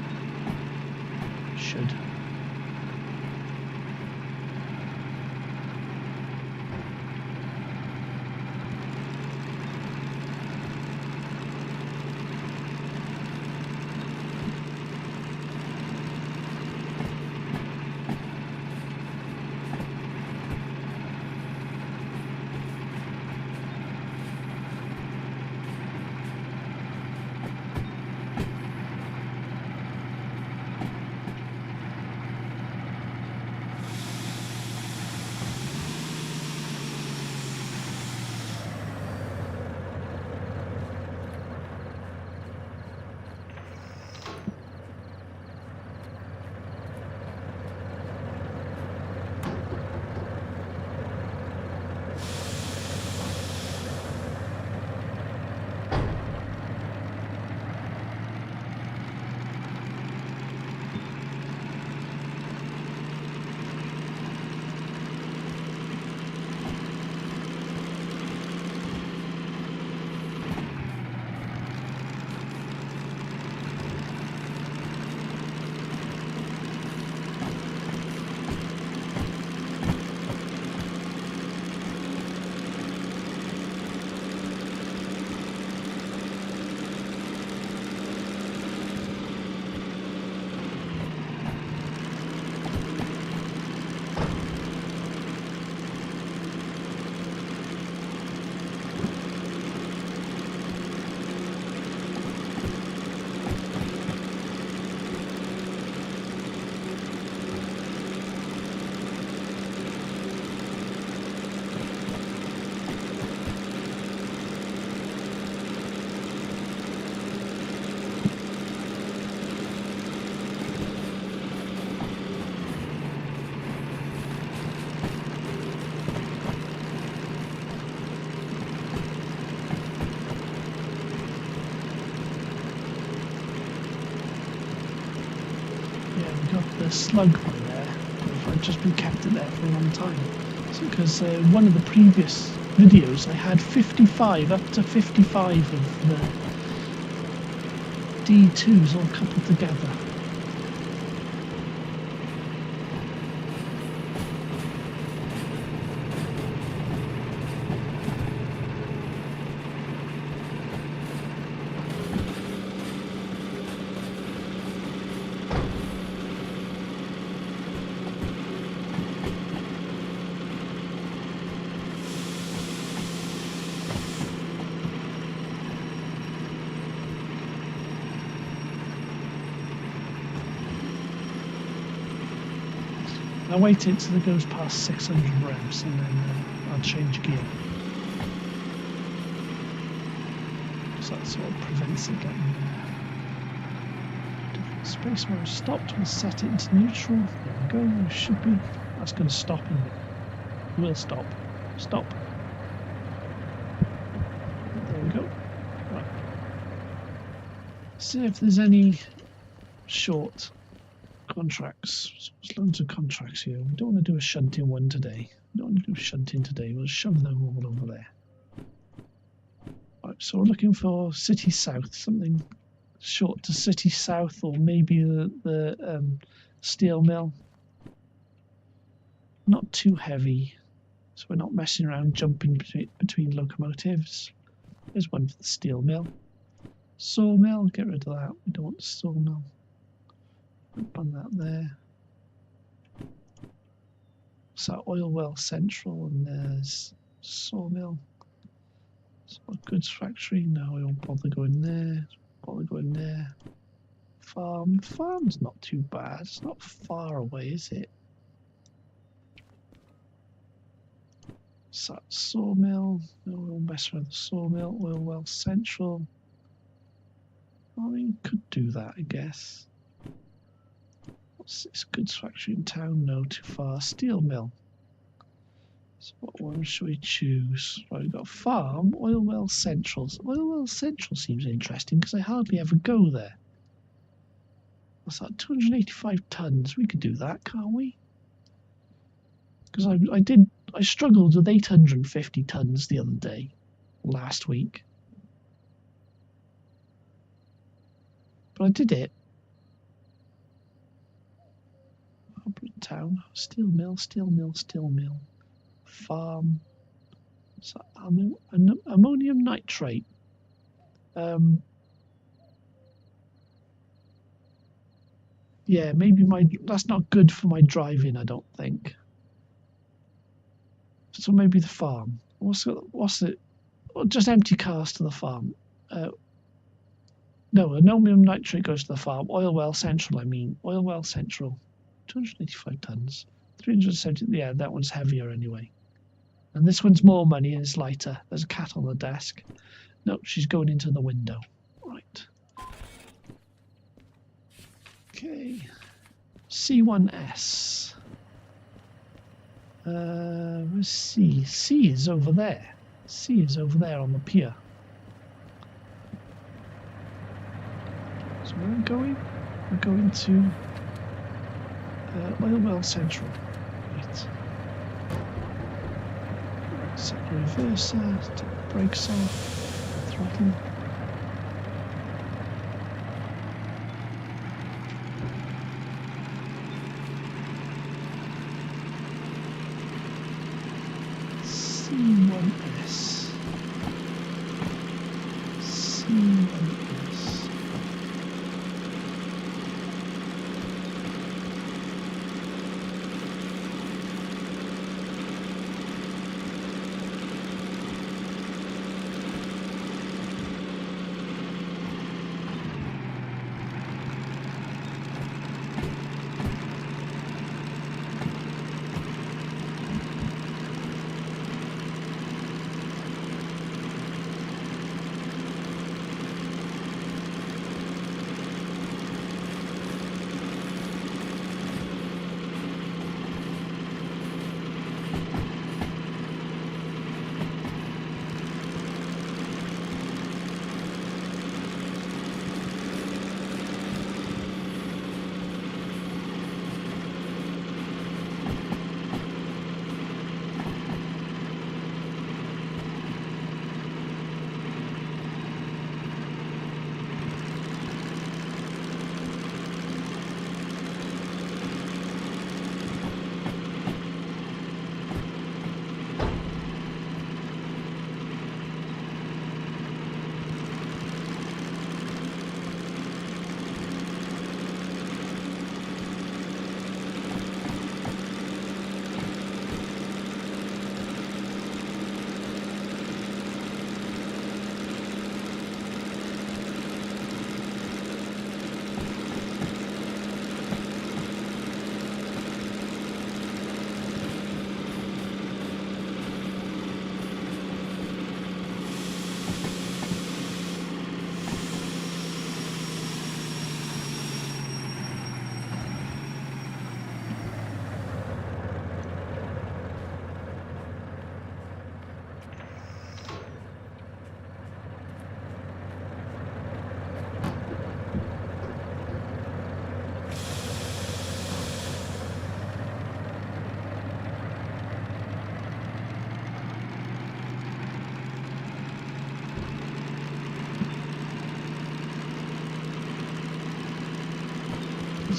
Should. slug by there if I'd just been kept it there for a long time. Because one of the previous videos I had 55, up to 55 of the D2s all coupled together. I'll wait until it goes past 600 revs and then I'll change gear. So that sort of prevents it getting different space where I stopped. We'll set it into neutral. There we go. It should be. That's going to stop in it. Will stop. Stop. There we go. Right. See if there's any short contracts. There's loads of contracts here. We don't want to do a shunting one today. We don't want to do shunting today. We'll shove them all over there. Right, so we're looking for City South, something short to City South, or maybe the steel mill. Not too heavy, so we're not messing around jumping between locomotives. There's one for the steel mill. Sawmill, get rid of that. We don't want the sawmill. On that there. So oil well central, and there's sawmill. So goods factory. No, we won't bother going there. Bother going there. Farm. Farm's not too bad. It's not far away, is it? So sawmill. No, we'll mess with the sawmill. Oil well central. I mean, could do that, I guess. What's this goods factory in town? No, too far. Steel mill. So what one should we choose? Right, we've got farm, oil well centrals. Oil well central seems interesting because I hardly ever go there. What's that? 285 tons. We could do that, can't we? Because I struggled with 850 tons the other day, last week. But I did it. Town, steel mill, steel mill, steel mill, farm. So ammonium nitrate. Yeah, maybe that's not good for my driving. I don't think. So maybe the farm. What's it? Oh, just empty cars to the farm. No, ammonium nitrate goes to the farm. Oil well central. I mean, oil well central. 285 tons. 370. Yeah, that one's heavier anyway. And this one's more money and it's lighter. There's a cat on the desk. No, she's going into the window. Right. Okay. C1S. Where's C? C is over there. C is over there on the pier. So where are we going? We're going to oil well central. Right. Set the reverser, take the brakes off, throttle. C1S. C1S.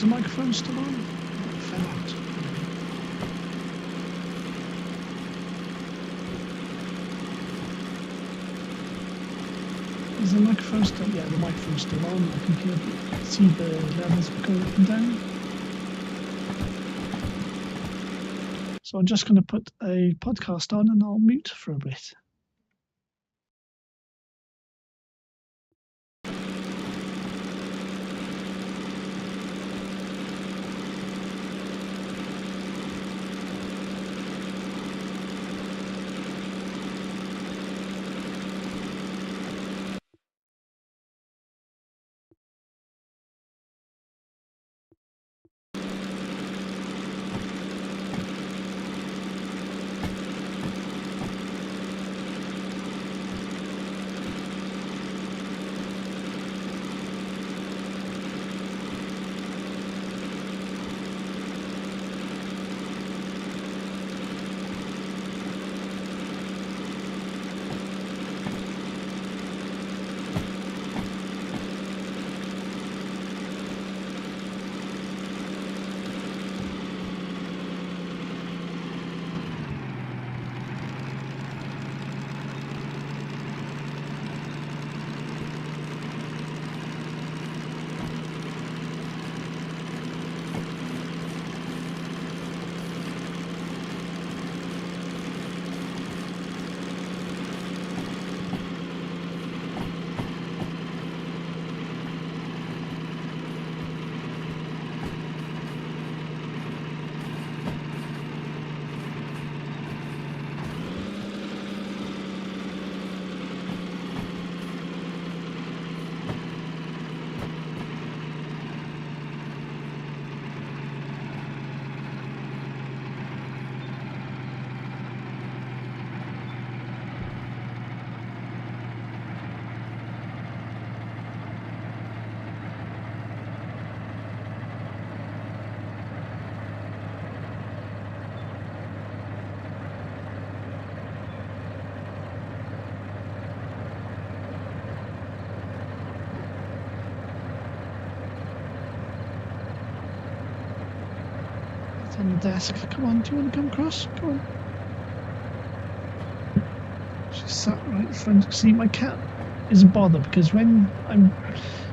the microphone still on? It fell out. Is the microphone still? Yeah, the microphone's still on. I can see the levels going up and down. So I'm just going to put a podcast on and I'll mute for a bit. On the desk. Come on, do you want to come across? Come on. She sat right in front. See, my cat isn't bothered because when I'm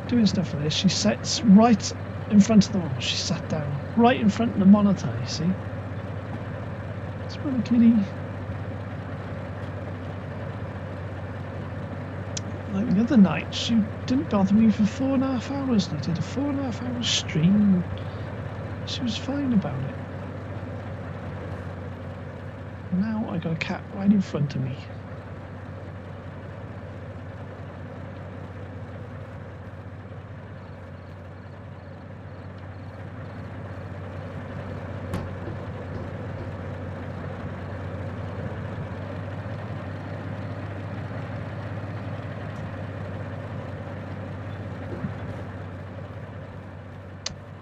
doing stuff like this, she sits right in front of the wall. She sat down right in front of the monitor, you see. It's really kitty. Like the other night, she didn't bother me for 4.5 hours. And I did a 4.5 hour stream. She was fine about it. Now I got a cat right in front of me.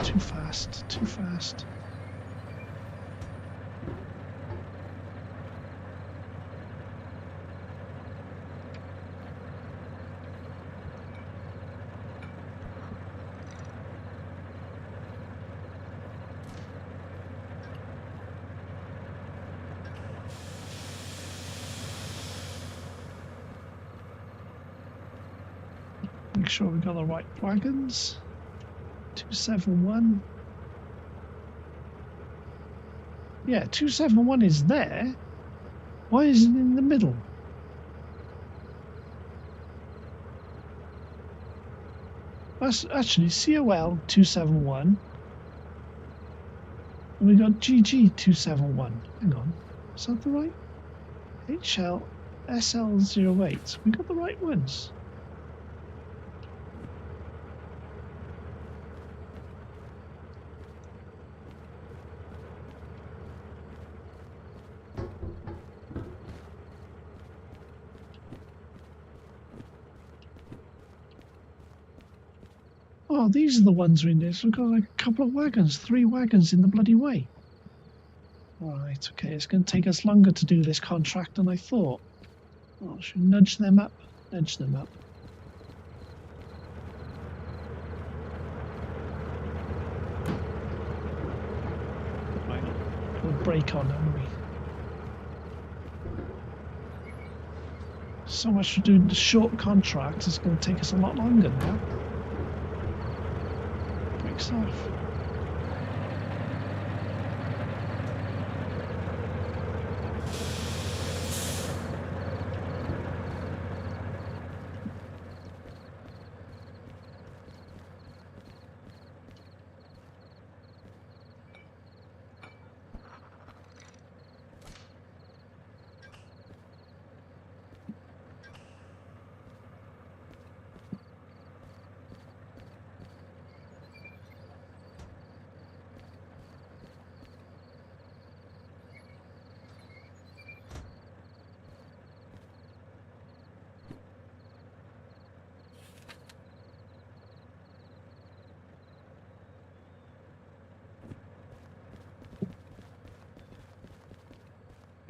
Too fast, too fast. Make sure we got the right wagons. 271. Yeah, 271 is there. Why is it in the middle? That's actually COL 271. And we got GG 271. Hang on. Is that the right? HL SL08. We got the right ones. Oh, these are the ones we need. So we've got like a couple of wagons, 3 wagons in the bloody way. Alright, okay, it's going to take us longer to do this contract than I thought. Oh, should we nudge them up? Nudge them up. brake on, haven't we? So much for doing the short contract. It's going to take us a lot longer now. Brakes off.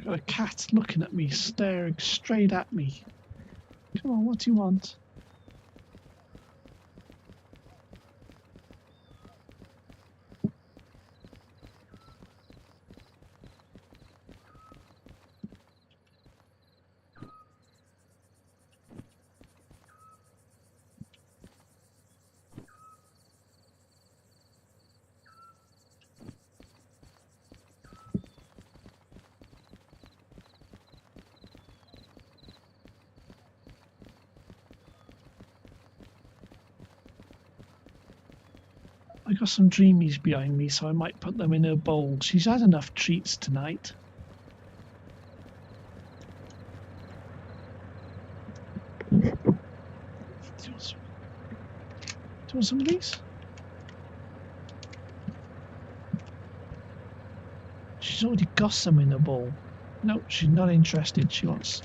Got a cat looking at me, staring straight at me. Come on, what do you want? I got some dreamies behind me, so I might put them in her bowl. She's had enough treats tonight. Do you want some of these? She's already got some in her bowl. No, she's not interested. She wants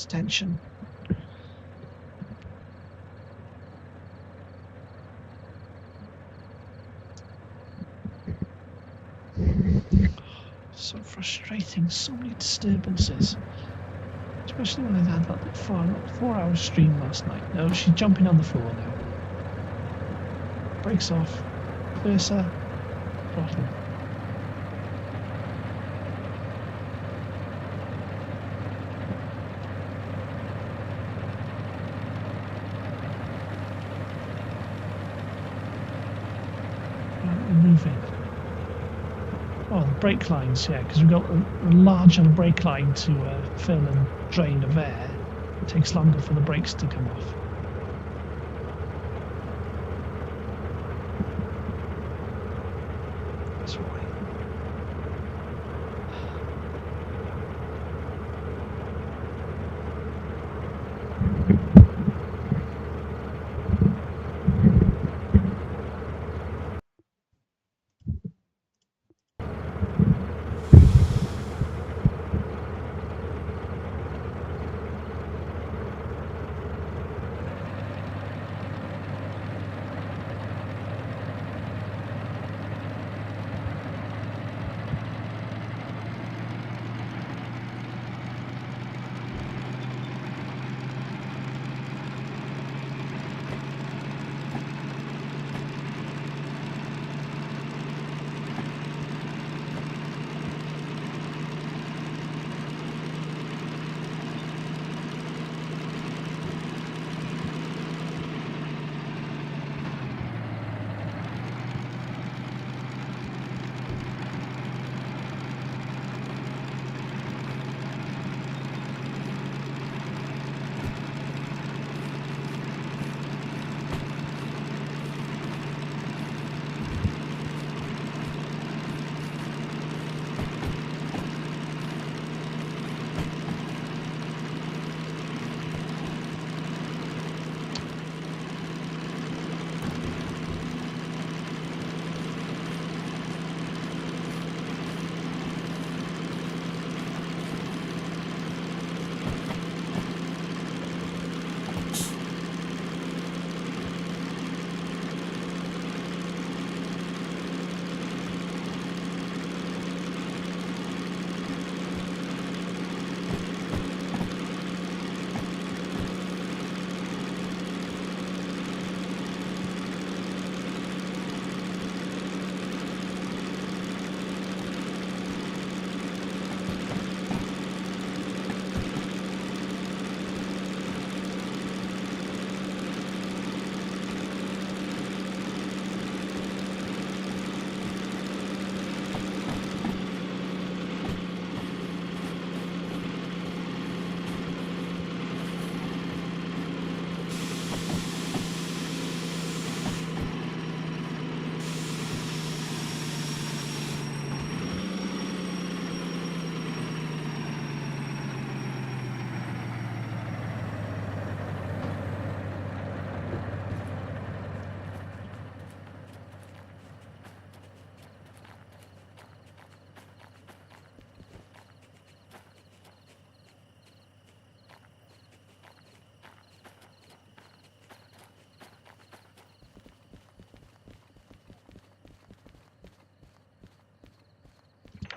attention. So frustrating, so many disturbances. Especially when I had that 4 hour stream last night. No, she's jumping on the floor now. Brakes off. Cursor. Throttle. Right, we're moving. Oh, the brake lines, yeah, because we've got a larger brake line to fill and drain of air. It takes longer for the brakes to come off. That's right.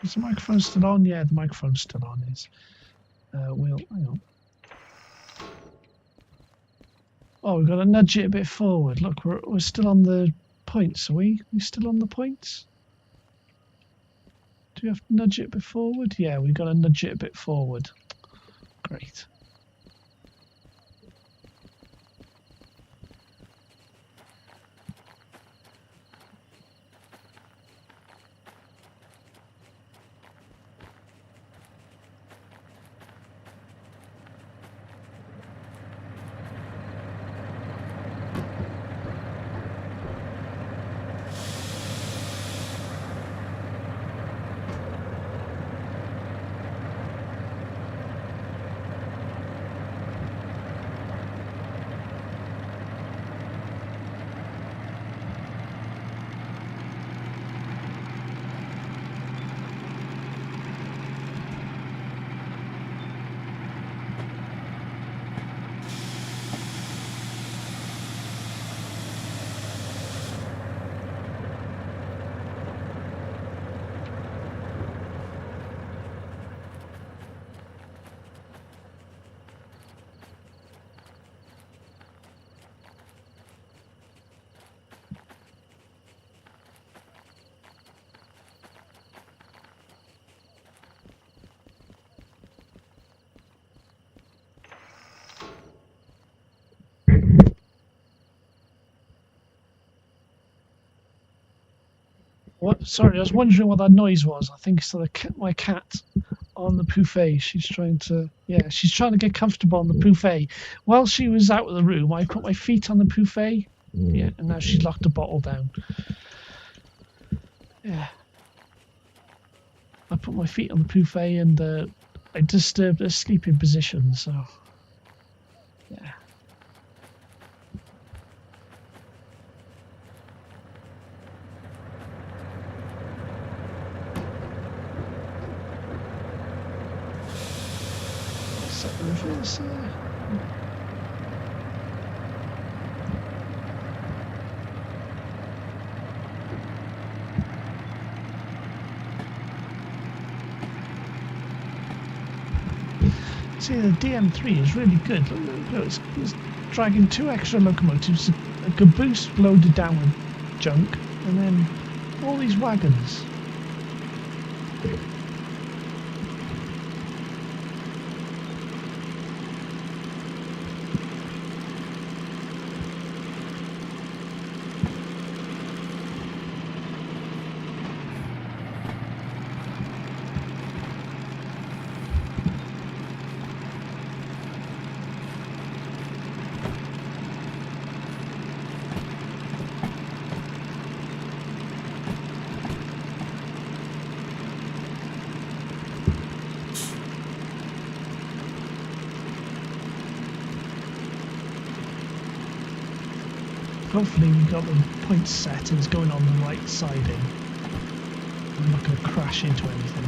Is the microphone still on? Yeah, the microphone's still on. Hang on. Oh, we've got to nudge it a bit forward. Look, we're still on the points, are we? We still on the points? Do we have to nudge it a bit forward? Yeah, we've got to nudge it a bit forward. Great. What? Sorry, I was wondering what that noise was. I think it's my cat on the buffet. She's trying to get comfortable on the buffet. While she was out of the room, I put my feet on the buffet. Yeah, and now she's locked the bottle down. Yeah. I put my feet on the buffet and I disturbed her sleeping position, so yeah. Set the reverse there. See, the DM3 is really good. Look, it's dragging 2 extra locomotives, a caboose loaded down with junk, and then all these wagons. Hopefully we got the points set and it's going on the right siding. I'm not going to crash into anything.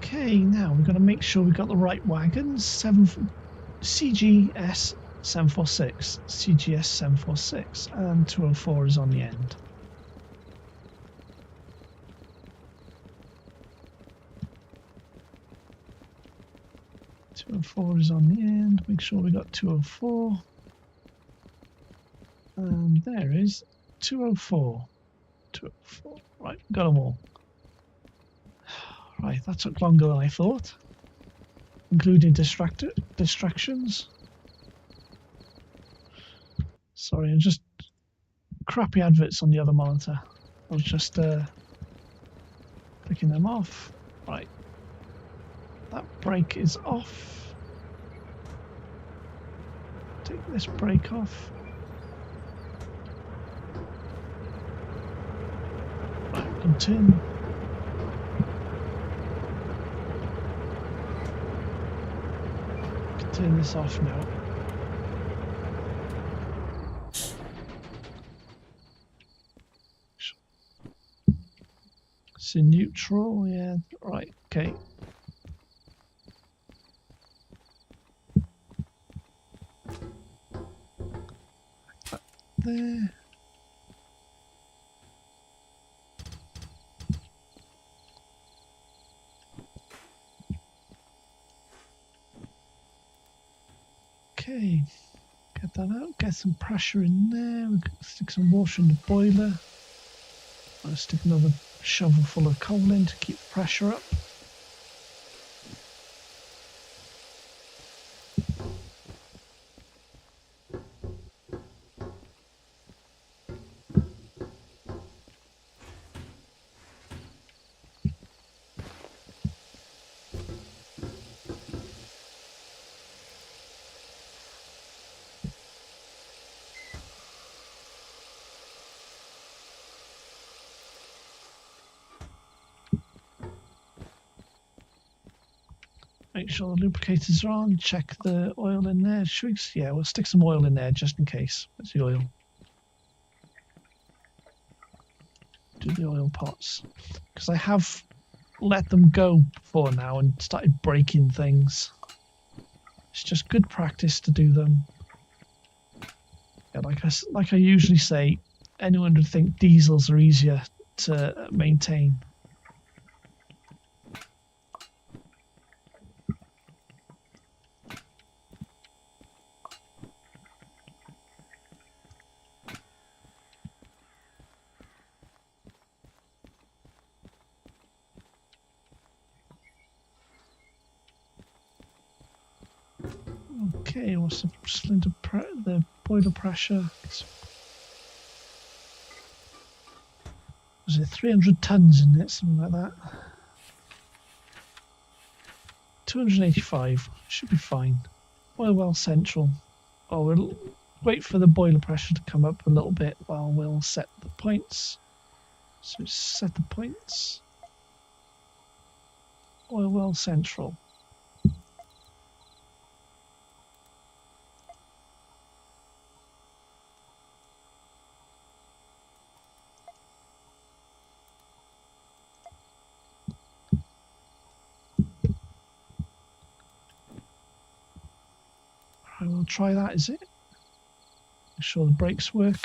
Okay, now we've got to make sure we've got the right wagons. CGS 746, CGS 746, and 204 is on the end. .204 is on the end. Make sure we got 204. And there is 204. 204. Right, got them all. Right, that took longer than I thought, including distractions. Sorry, I'm just crappy adverts on the other monitor. I was just picking them off. Right, that brake is off. Take this brake off. Right, continue. Turn this off now. It's in neutral, yeah, right, okay. There. Okay, get that out, get some pressure in there, we can stick some water in the boiler. I'll stick another shovel full of coal in to keep the pressure up. Make sure the lubricators are on, check the oil in there. Yeah, we'll stick some oil in there just in case. That's the oil. Do the oil pots. Because I have let them go before now and started breaking things. It's just good practice to do them. Yeah, like I usually say, anyone would think diesels are easier to maintain. Okay, what's the the boiler pressure? Was it 300 tons in it, something like that? 285, should be fine. Oil well central. Oh, we'll wait for the boiler pressure to come up a little bit while we'll set the points. So set the points. Oil well central. I will try that, is it? Make sure the brakes work.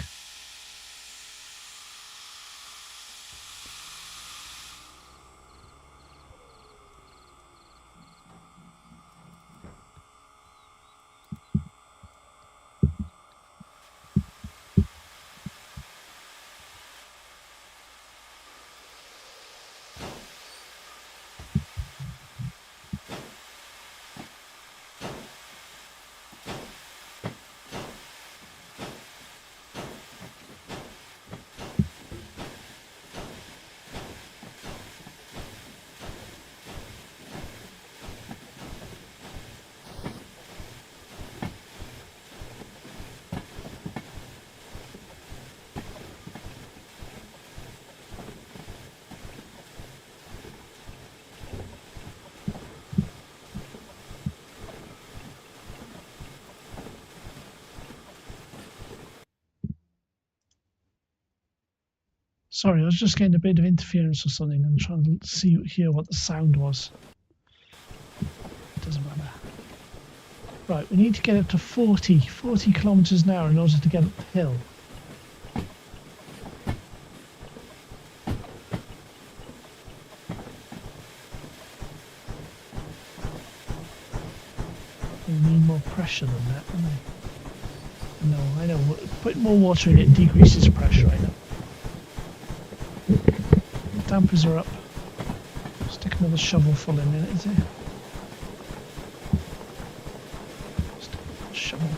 Sorry, I was just getting a bit of interference or something and trying to hear what the sound was. doesn't matter. Right, we need to get up to 40 kilometers an hour in order to get up the hill. We need more pressure than that, don't we? No, I know. Putting more water in it decreases pressure, I know. Dampers are up. Stick another shovelful in it, is it? Stick another shovel.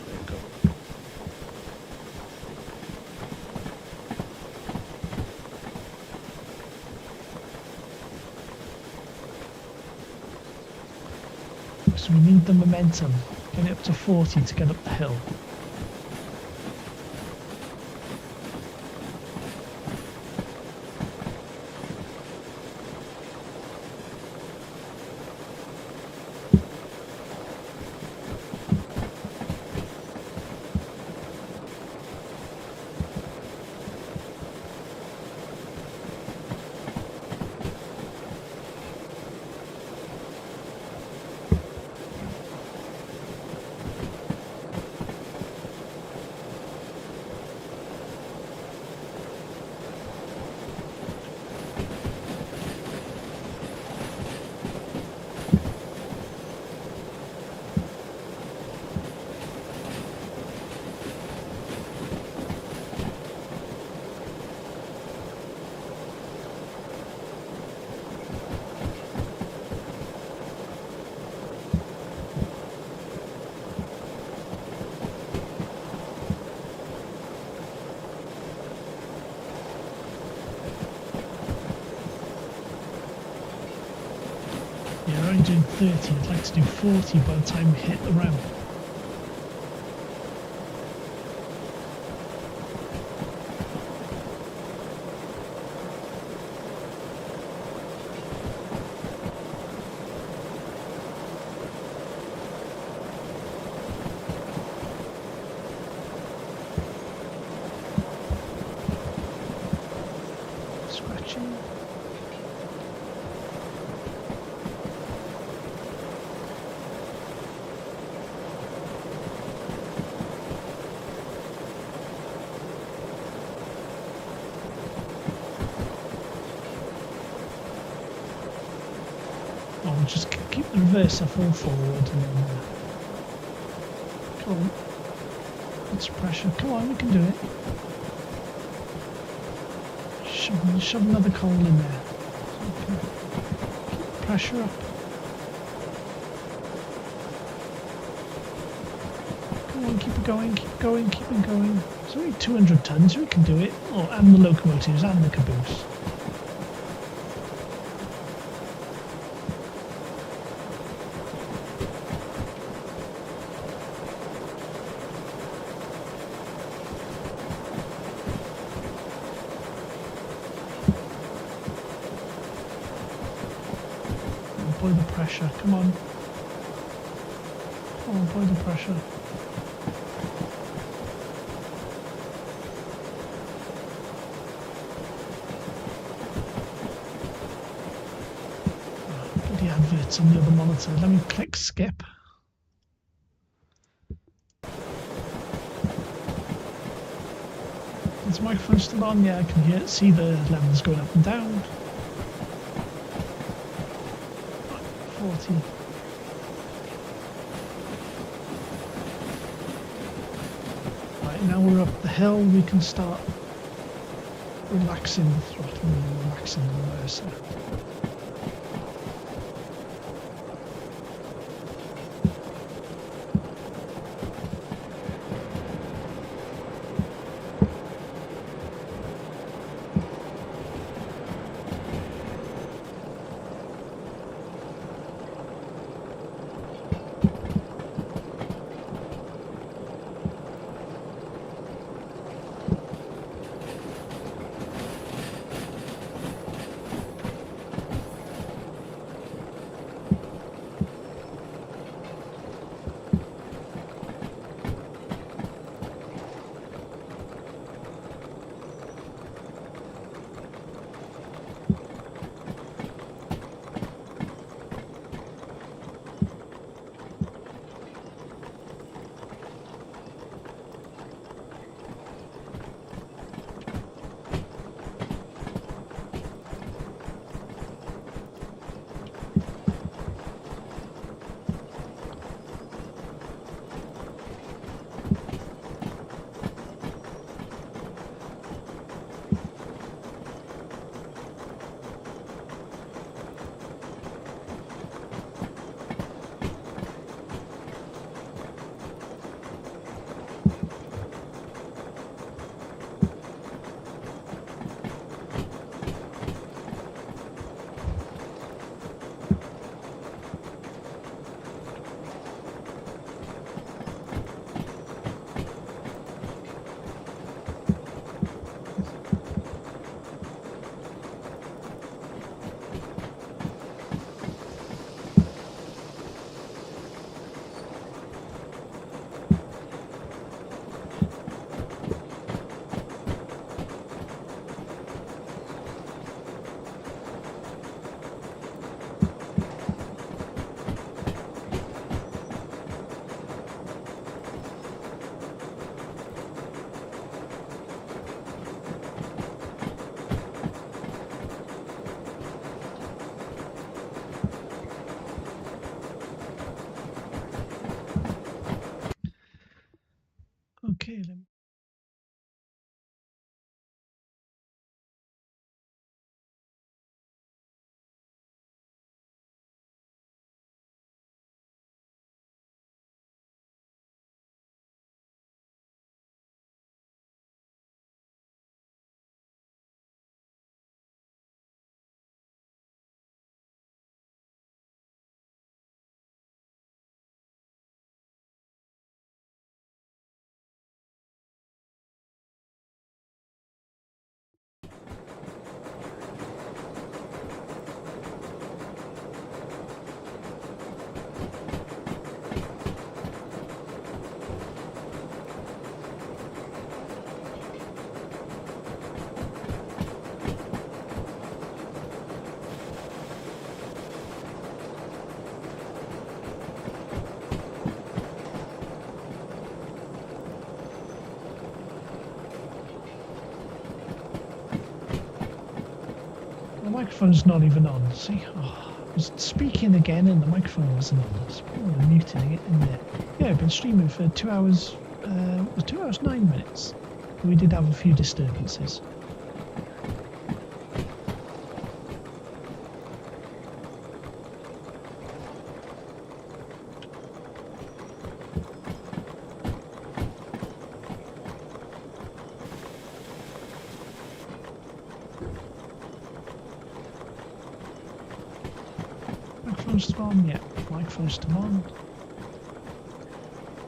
There we go. So we need the momentum. Get it up to 40 to get up the hill. Yeah, we're only doing 30. I'd like to do 40 by the time we hit the ramp. Scratching. Oh, just keep the reverse off all forward and then come on. It's pressure. Come on, we can do it. Shove another coal in there. Okay. Keep the pressure up. Come on, keep it going, keep it going, keep it going. It's only 200 tons, we can do it. Oh, and the locomotives and the caboose. Apply the pressure, come on. Come on, apply the pressure. Bloody adverts on the other monitor. Let me click skip. Is the microphone still on? Yeah, I can see the levels going up and down. 40. Right, now we're up the hill, we can start relaxing the throttle and relaxing the reverser. microphone's not even on. See, I was speaking again and the microphone wasn't on. It's probably muting it in there. Yeah, I've been streaming for 2 hours. It was 2 hours 9 minutes. We did have a few disturbances. Microphone's still on? Yeah, microphone's still on.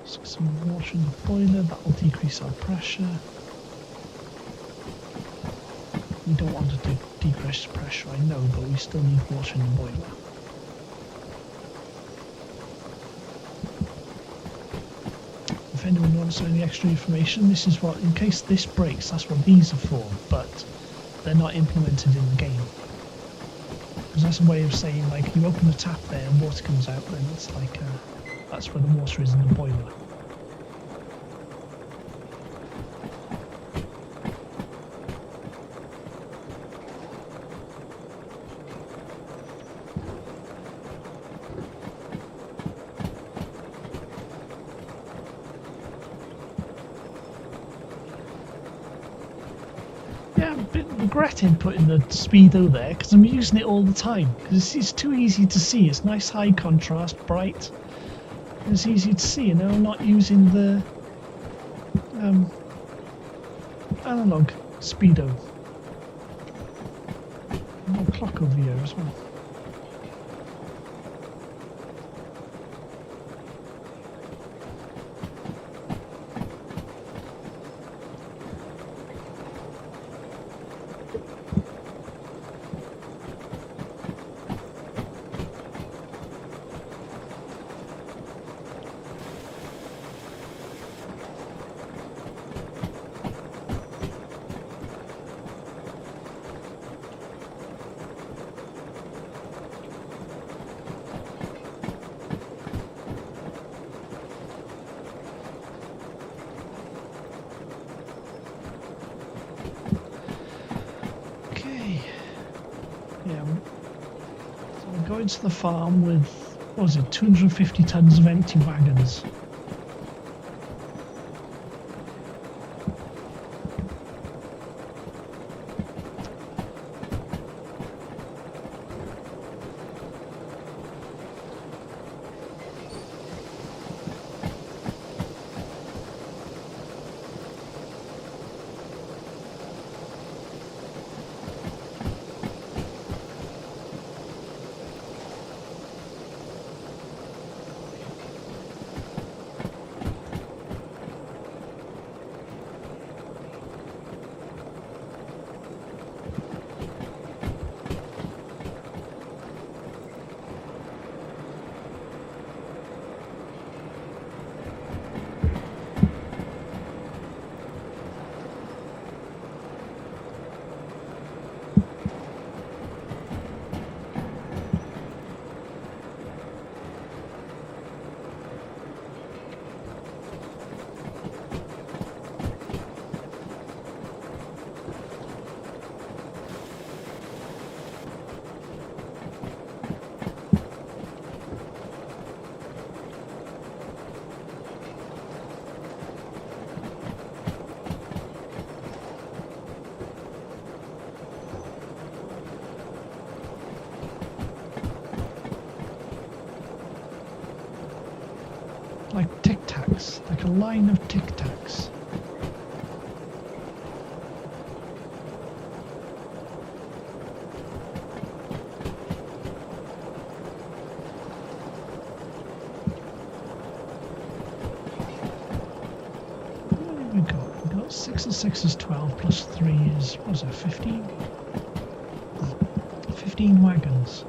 Stick some water in the boiler, that'll decrease our pressure. We don't want to decrease pressure, I know, but we still need water in the boiler. If anyone wants any extra information, this is what, in case this breaks, that's what these are for, but they're not implemented in the game. Because that's a way of saying, like, you open the tap there and water comes out, then it's like, that's where the water is in the boiler. Yeah, I'm a bit regretting putting the speedo there because I'm using it all the time. Because it's too easy to see. It's nice high contrast, bright. And it's easy to see, and I'm not using the analog speedo. No clock over here as well. Yeah, so we're going to the farm with, what was it, 250 tons of empty wagons. Like Tic Tacs, like a line of Tic Tacs. What have we got? We've got 6 and 6 is 12, plus 3 is, what is that, 15? 15 wagons.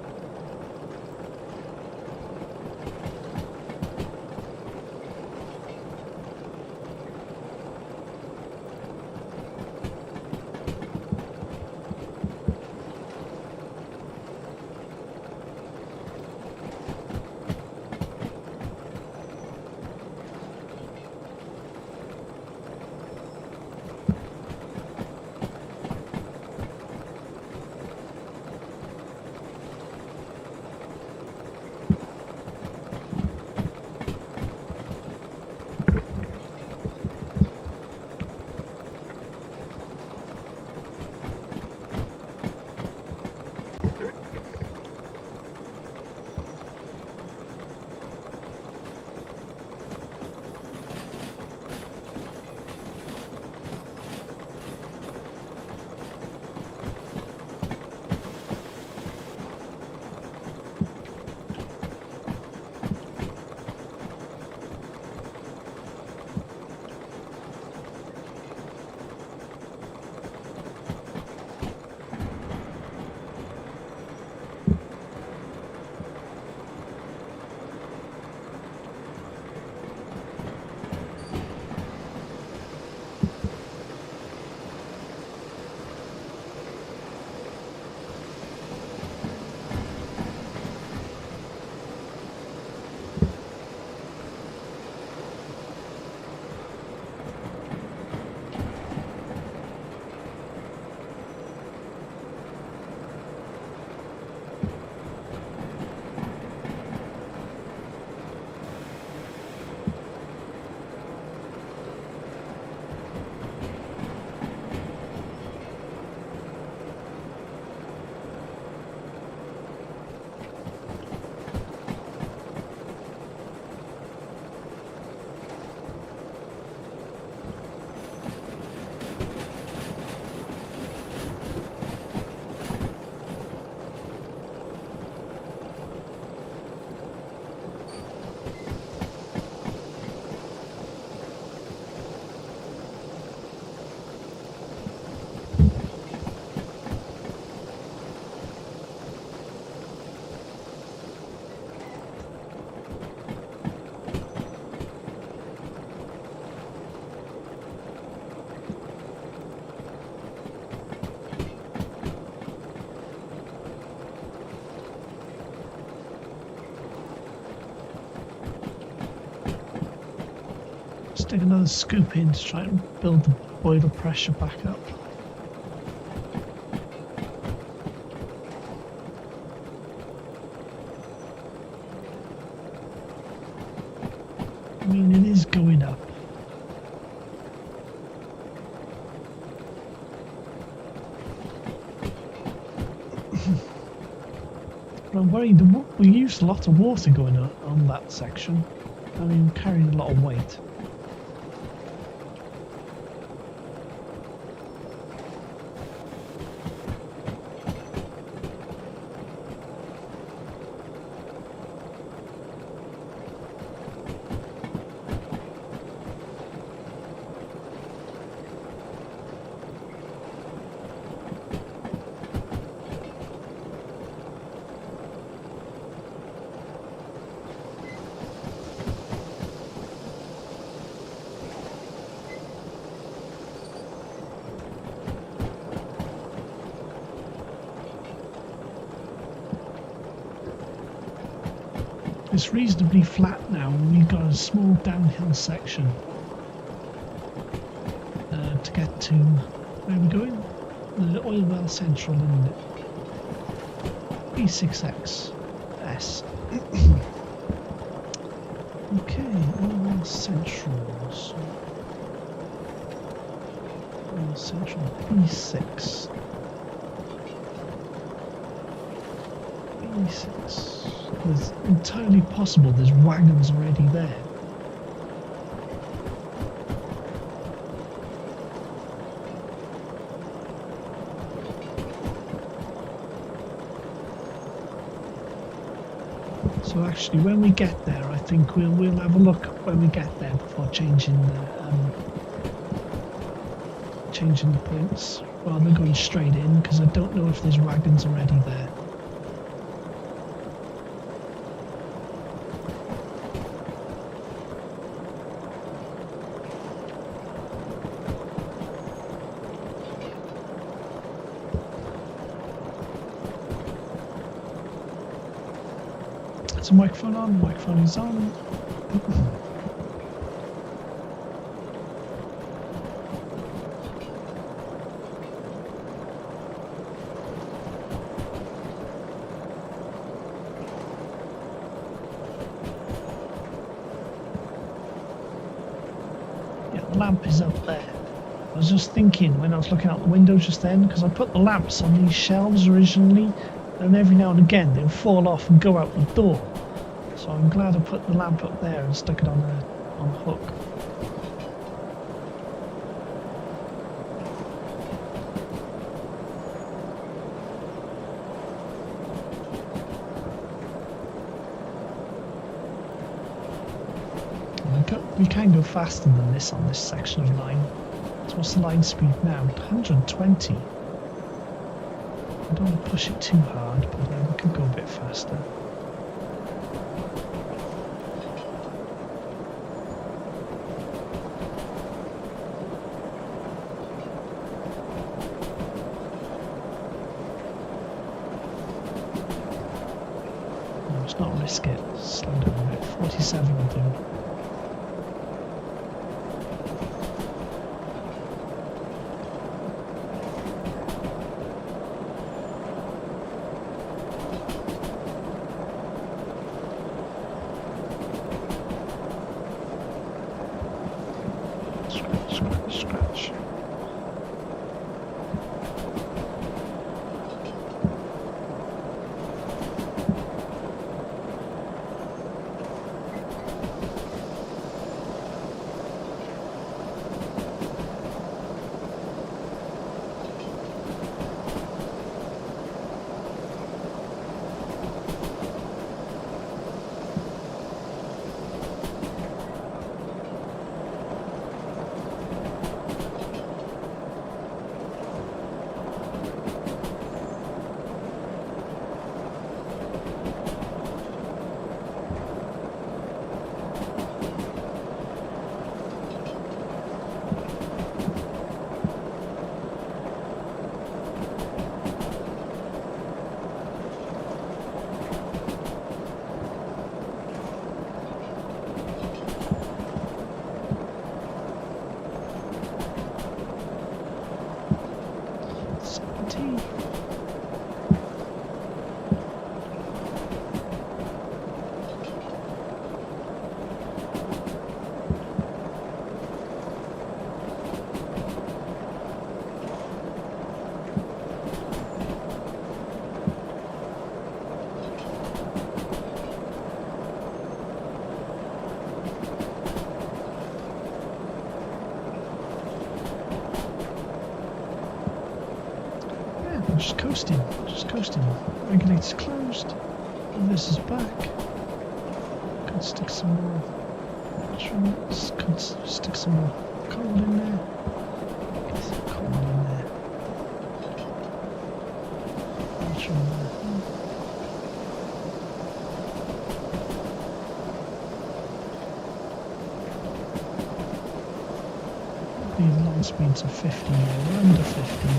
Stick another scoop in to try and build the boiler pressure back up. I mean, it is going up. But I'm worried we used a lot of water going on that section. I mean, carrying a lot of weight. It's reasonably flat now, and we've got a small downhill section to get to. Where are we going? The oil well central, isn't it? E6X S. Okay, oil well central. So oil central E6. E6. It's entirely possible there's wagons already there. So actually, when we get there, I think we'll have a look when we get there before changing the points rather than going straight in, because I don't know if there's wagons already there. Is the microphone on? The microphone is on. Yeah, the lamp is up there. I was just thinking when I was looking out the window just then, because I put the lamps on these shelves originally, and every now and again they'll fall off and go out the door. So I'm glad I put the lamp up there and stuck it on a hook. We can go faster than this on this section of line. So what's the line speed now? 120. I don't want to push it too hard, but we can go a bit faster. No, let's not risk it. Slow down a bit. 47 will do. Scratch. just coasting, just coasting. Regulator's closed. This is back. Could stick some more. Could stick some more coal in there. Get some coal in there. Water in there. The long speeds of 50 now. We're under 50 now.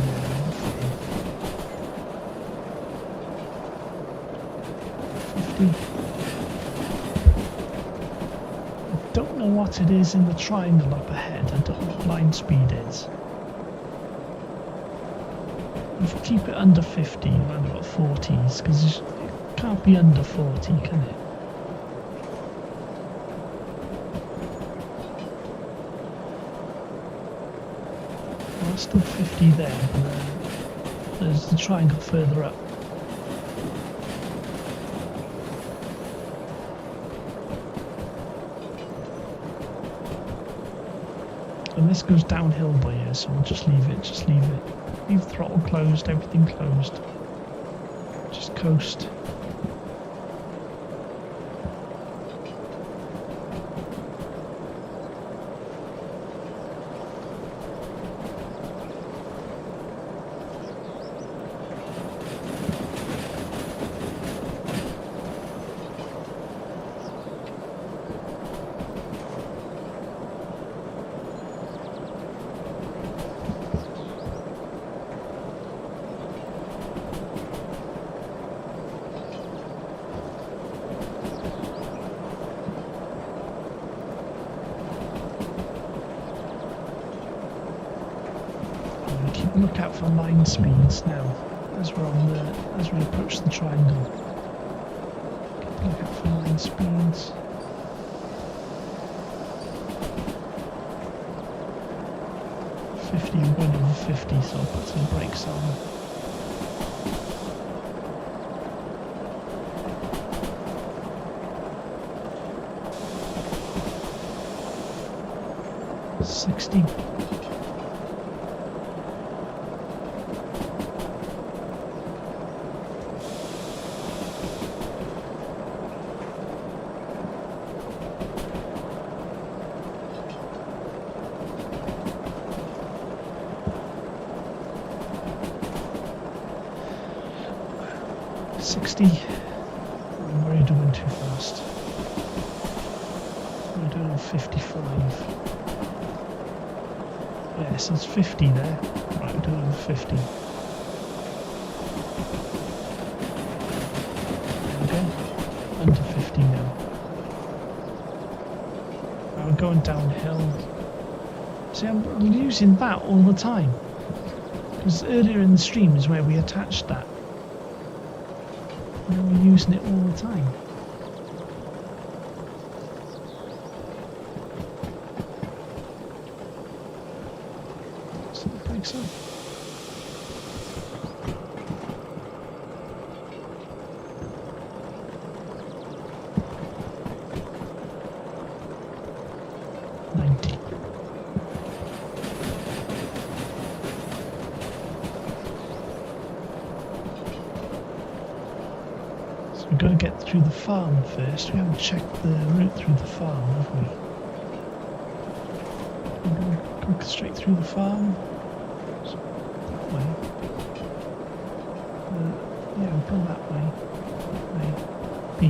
50. I don't know what it is in the triangle up ahead. I don't know what line speed is. If we keep it under 50, around about 40s, because it can't be under 40, can it? Well, it's still 50 there, but there's the triangle further up. And this goes downhill by here, so we'll just leave it, Leave throttle closed, everything closed. Just coast. Look out for line speeds now as we approach the triangle. Look out for line speeds. We're going over 50, so I'll put some brakes on. $60. 60. I'm already doing too fast. We're doing 55. Yes, it's 50 there. Right, we're doing 50. There we go. Under 50 now. Now we're going downhill. See, I'm using that all the time. Because earlier in the stream is where we attached that. And we're using it all the time. So the brakes on. We've got to get through the farm first. We haven't checked the route through the farm, have we? We're going to go straight through the farm. So, that way. Yeah, we'll go that way. That way. B.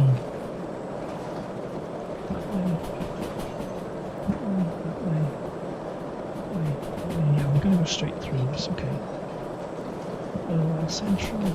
That way. That way. That way. That way. That way. Yeah, we're going to go straight through. That's okay. Central.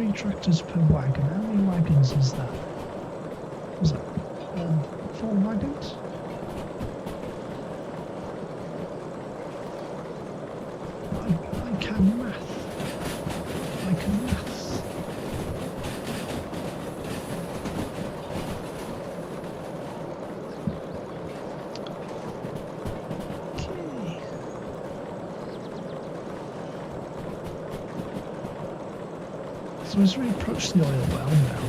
3 tractors per wagon. How many wagons is that? Was that 4 wagons? I can math. I can maths. Okay. So as we approach the oil well now,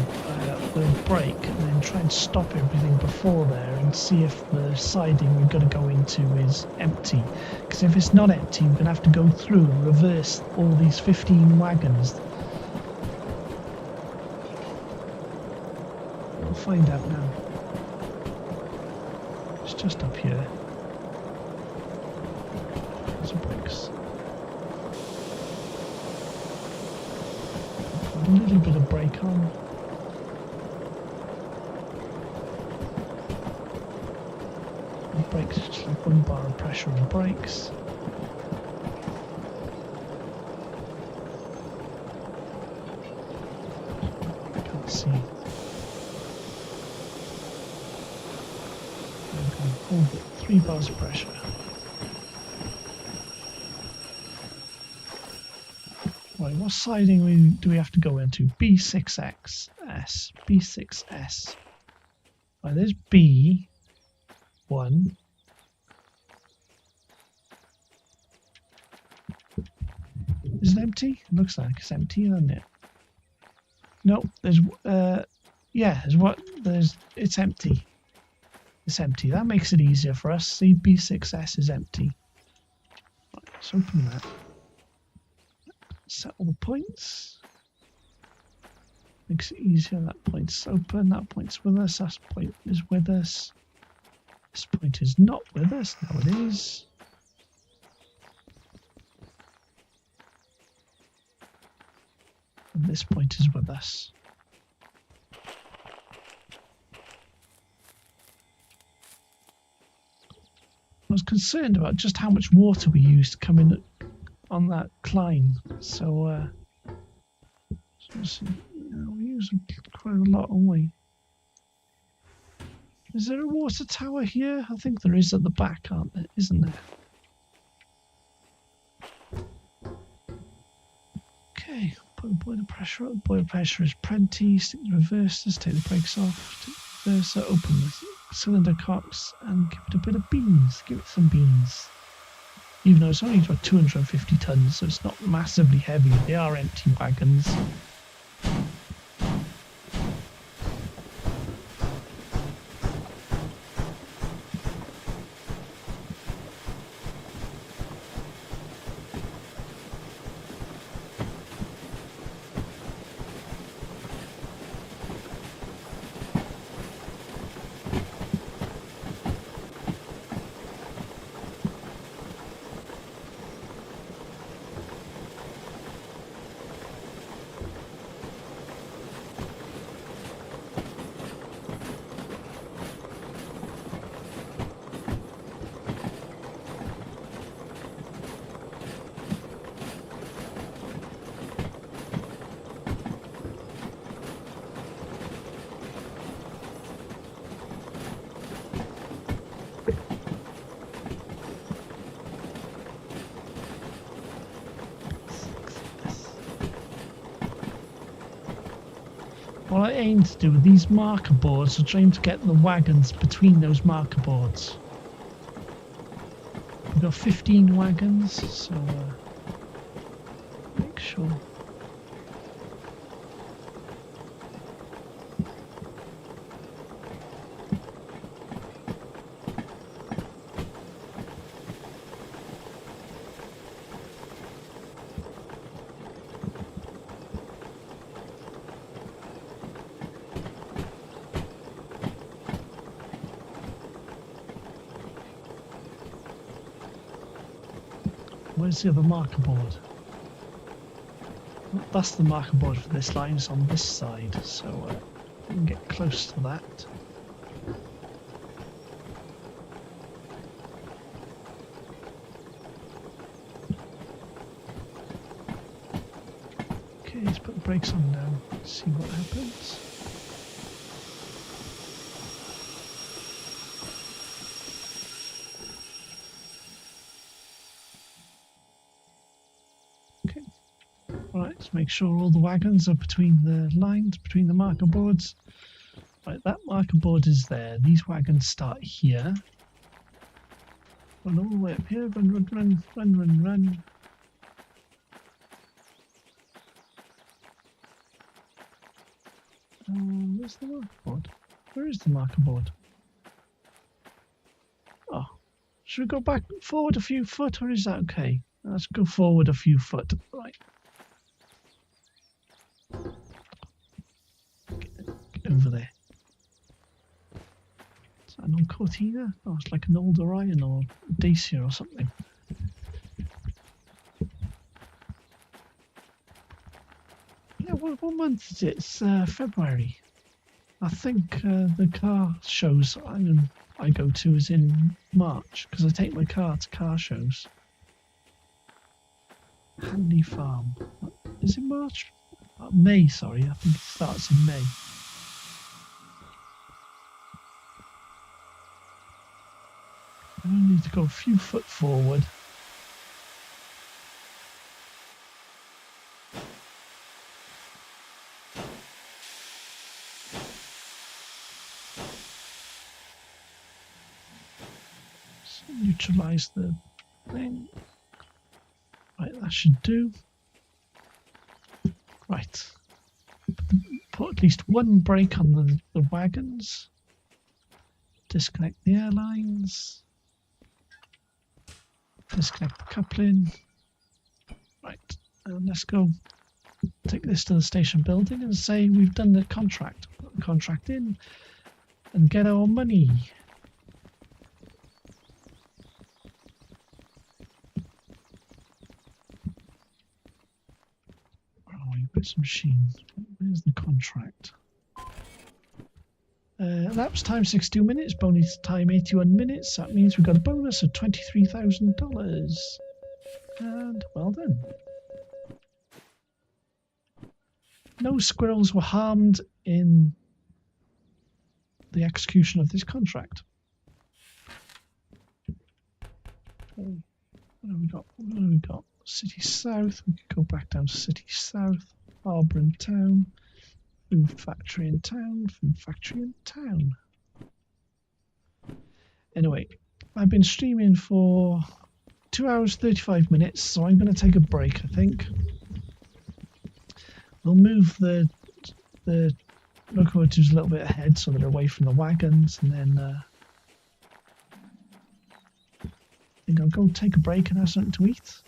we'll brake and then try and stop everything before there and see if the siding we've got to go into is empty. Because if it's not empty, we're going to have to go through and reverse all these 15 wagons. We'll find out now. It's just up here. There's some bricks. A little bit of brake on. Brakes, just like 1 bar of pressure on brakes. Can't see. Hold it, 3 bars of pressure. Right, what siding do we have to go into? B6X, S, B6S. Right, there's B1. Is it empty? It looks like it's empty, doesn't it? No, there's yeah, it's empty. It's empty. That makes it easier for us. See, B6S is empty. Right, let's open that. Set all the points. Makes it easier. That point's open. That point's with us. That point is with us. This point is not with us. Now it is. And this point is with us. I was concerned about just how much water we used coming on that climb. So, we use quite a lot, don't we? Is there a water tower here? I think there is at the back, isn't there? Okay, put the boiler pressure up. Boiler pressure is plenty. Stick the reversers, take the brakes off, stick the reverser, open the cylinder cocks, and give it a bit of beans. Give it some beans. Even though it's only about 250 tons, so it's not massively heavy. They are empty wagons. What I aim to do with these marker boards is trying to get the wagons between those marker boards. We've got 15 wagons, so make sure. Where's the other marker board? That's the marker board for this line. It's on this side, so we can get close to that. Okay, let's put the brakes on now. See what happens. Okay. Right, let's make sure all the wagons are between the lines, between the marker boards. Right, that marker board is there. These wagons start here. Run all the way up here. Run, run, run, run, run, run. Where's the marker board? Where is the marker board? Oh, should we go back forward a few foot, or is that okay? Let's go forward a few foot. Right. Get over there. Is that an Cortina? Oh, it's like an old Orion or Dacia or something. Yeah, what month is it? It's February. I think the car shows I go to is in March because I take my car to car shows. Hanley Farm. Is it March? May, sorry. I think it starts in May. I need to go a few foot forward. So neutralize the thing. Right, that should do. Right. Put at least one brake on the wagons. Disconnect the airlines. Disconnect the coupling. Right, and let's go take this to the station building and say we've done the contract. Put the contract in and get our money. Where's the machine? Where's the contract? Elapsed time 62 minutes, bonus time 81 minutes. That means we've got a bonus of $23,000. And well done. No squirrels were harmed in the execution of this contract. Okay. What have we got? What have we got? City South. We could go back down to City South. Harbour in town. Food factory in town. Food factory in town. Anyway, I've been streaming for 2 hours 35 minutes, so I'm going to take a break, I think. We'll move the locomotives a little bit ahead so they're away from the wagons, and then I think I'll go take a break and have something to eat.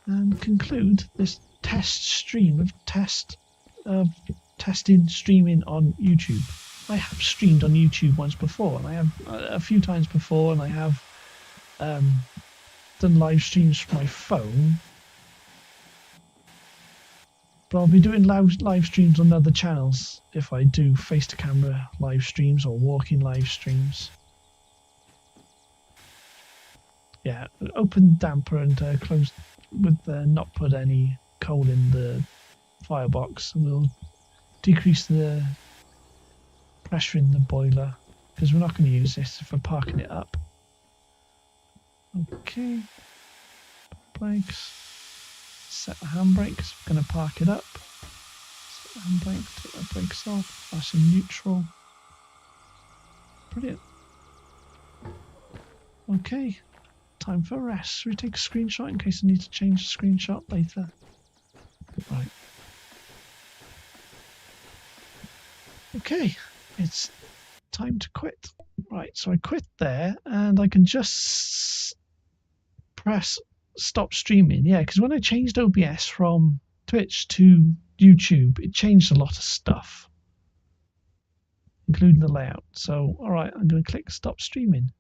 And conclude this test stream of testing streaming on YouTube. I have streamed on YouTube once before, and I have a few times before, and I have done live streams from my phone. But I'll be doing live streams on other channels if I do face-to-camera live streams or walking live streams. Yeah, open damper and close with not put any coal in the firebox, and we'll decrease the pressure in the boiler because we're not going to use this if we're parking it up. Okay, brakes, set the handbrakes, we're going to park it up. Set the handbrake, take the brakes off, that's in neutral. Brilliant. Okay, time for rest. Should we take a screenshot in case I need to change the screenshot later? Right. Okay, it's time to quit. Right, so I quit there, and I can just press stop streaming. Yeah, because when I changed OBS from Twitch to YouTube, it changed a lot of stuff, including the layout. So, all right, I'm going to click stop streaming.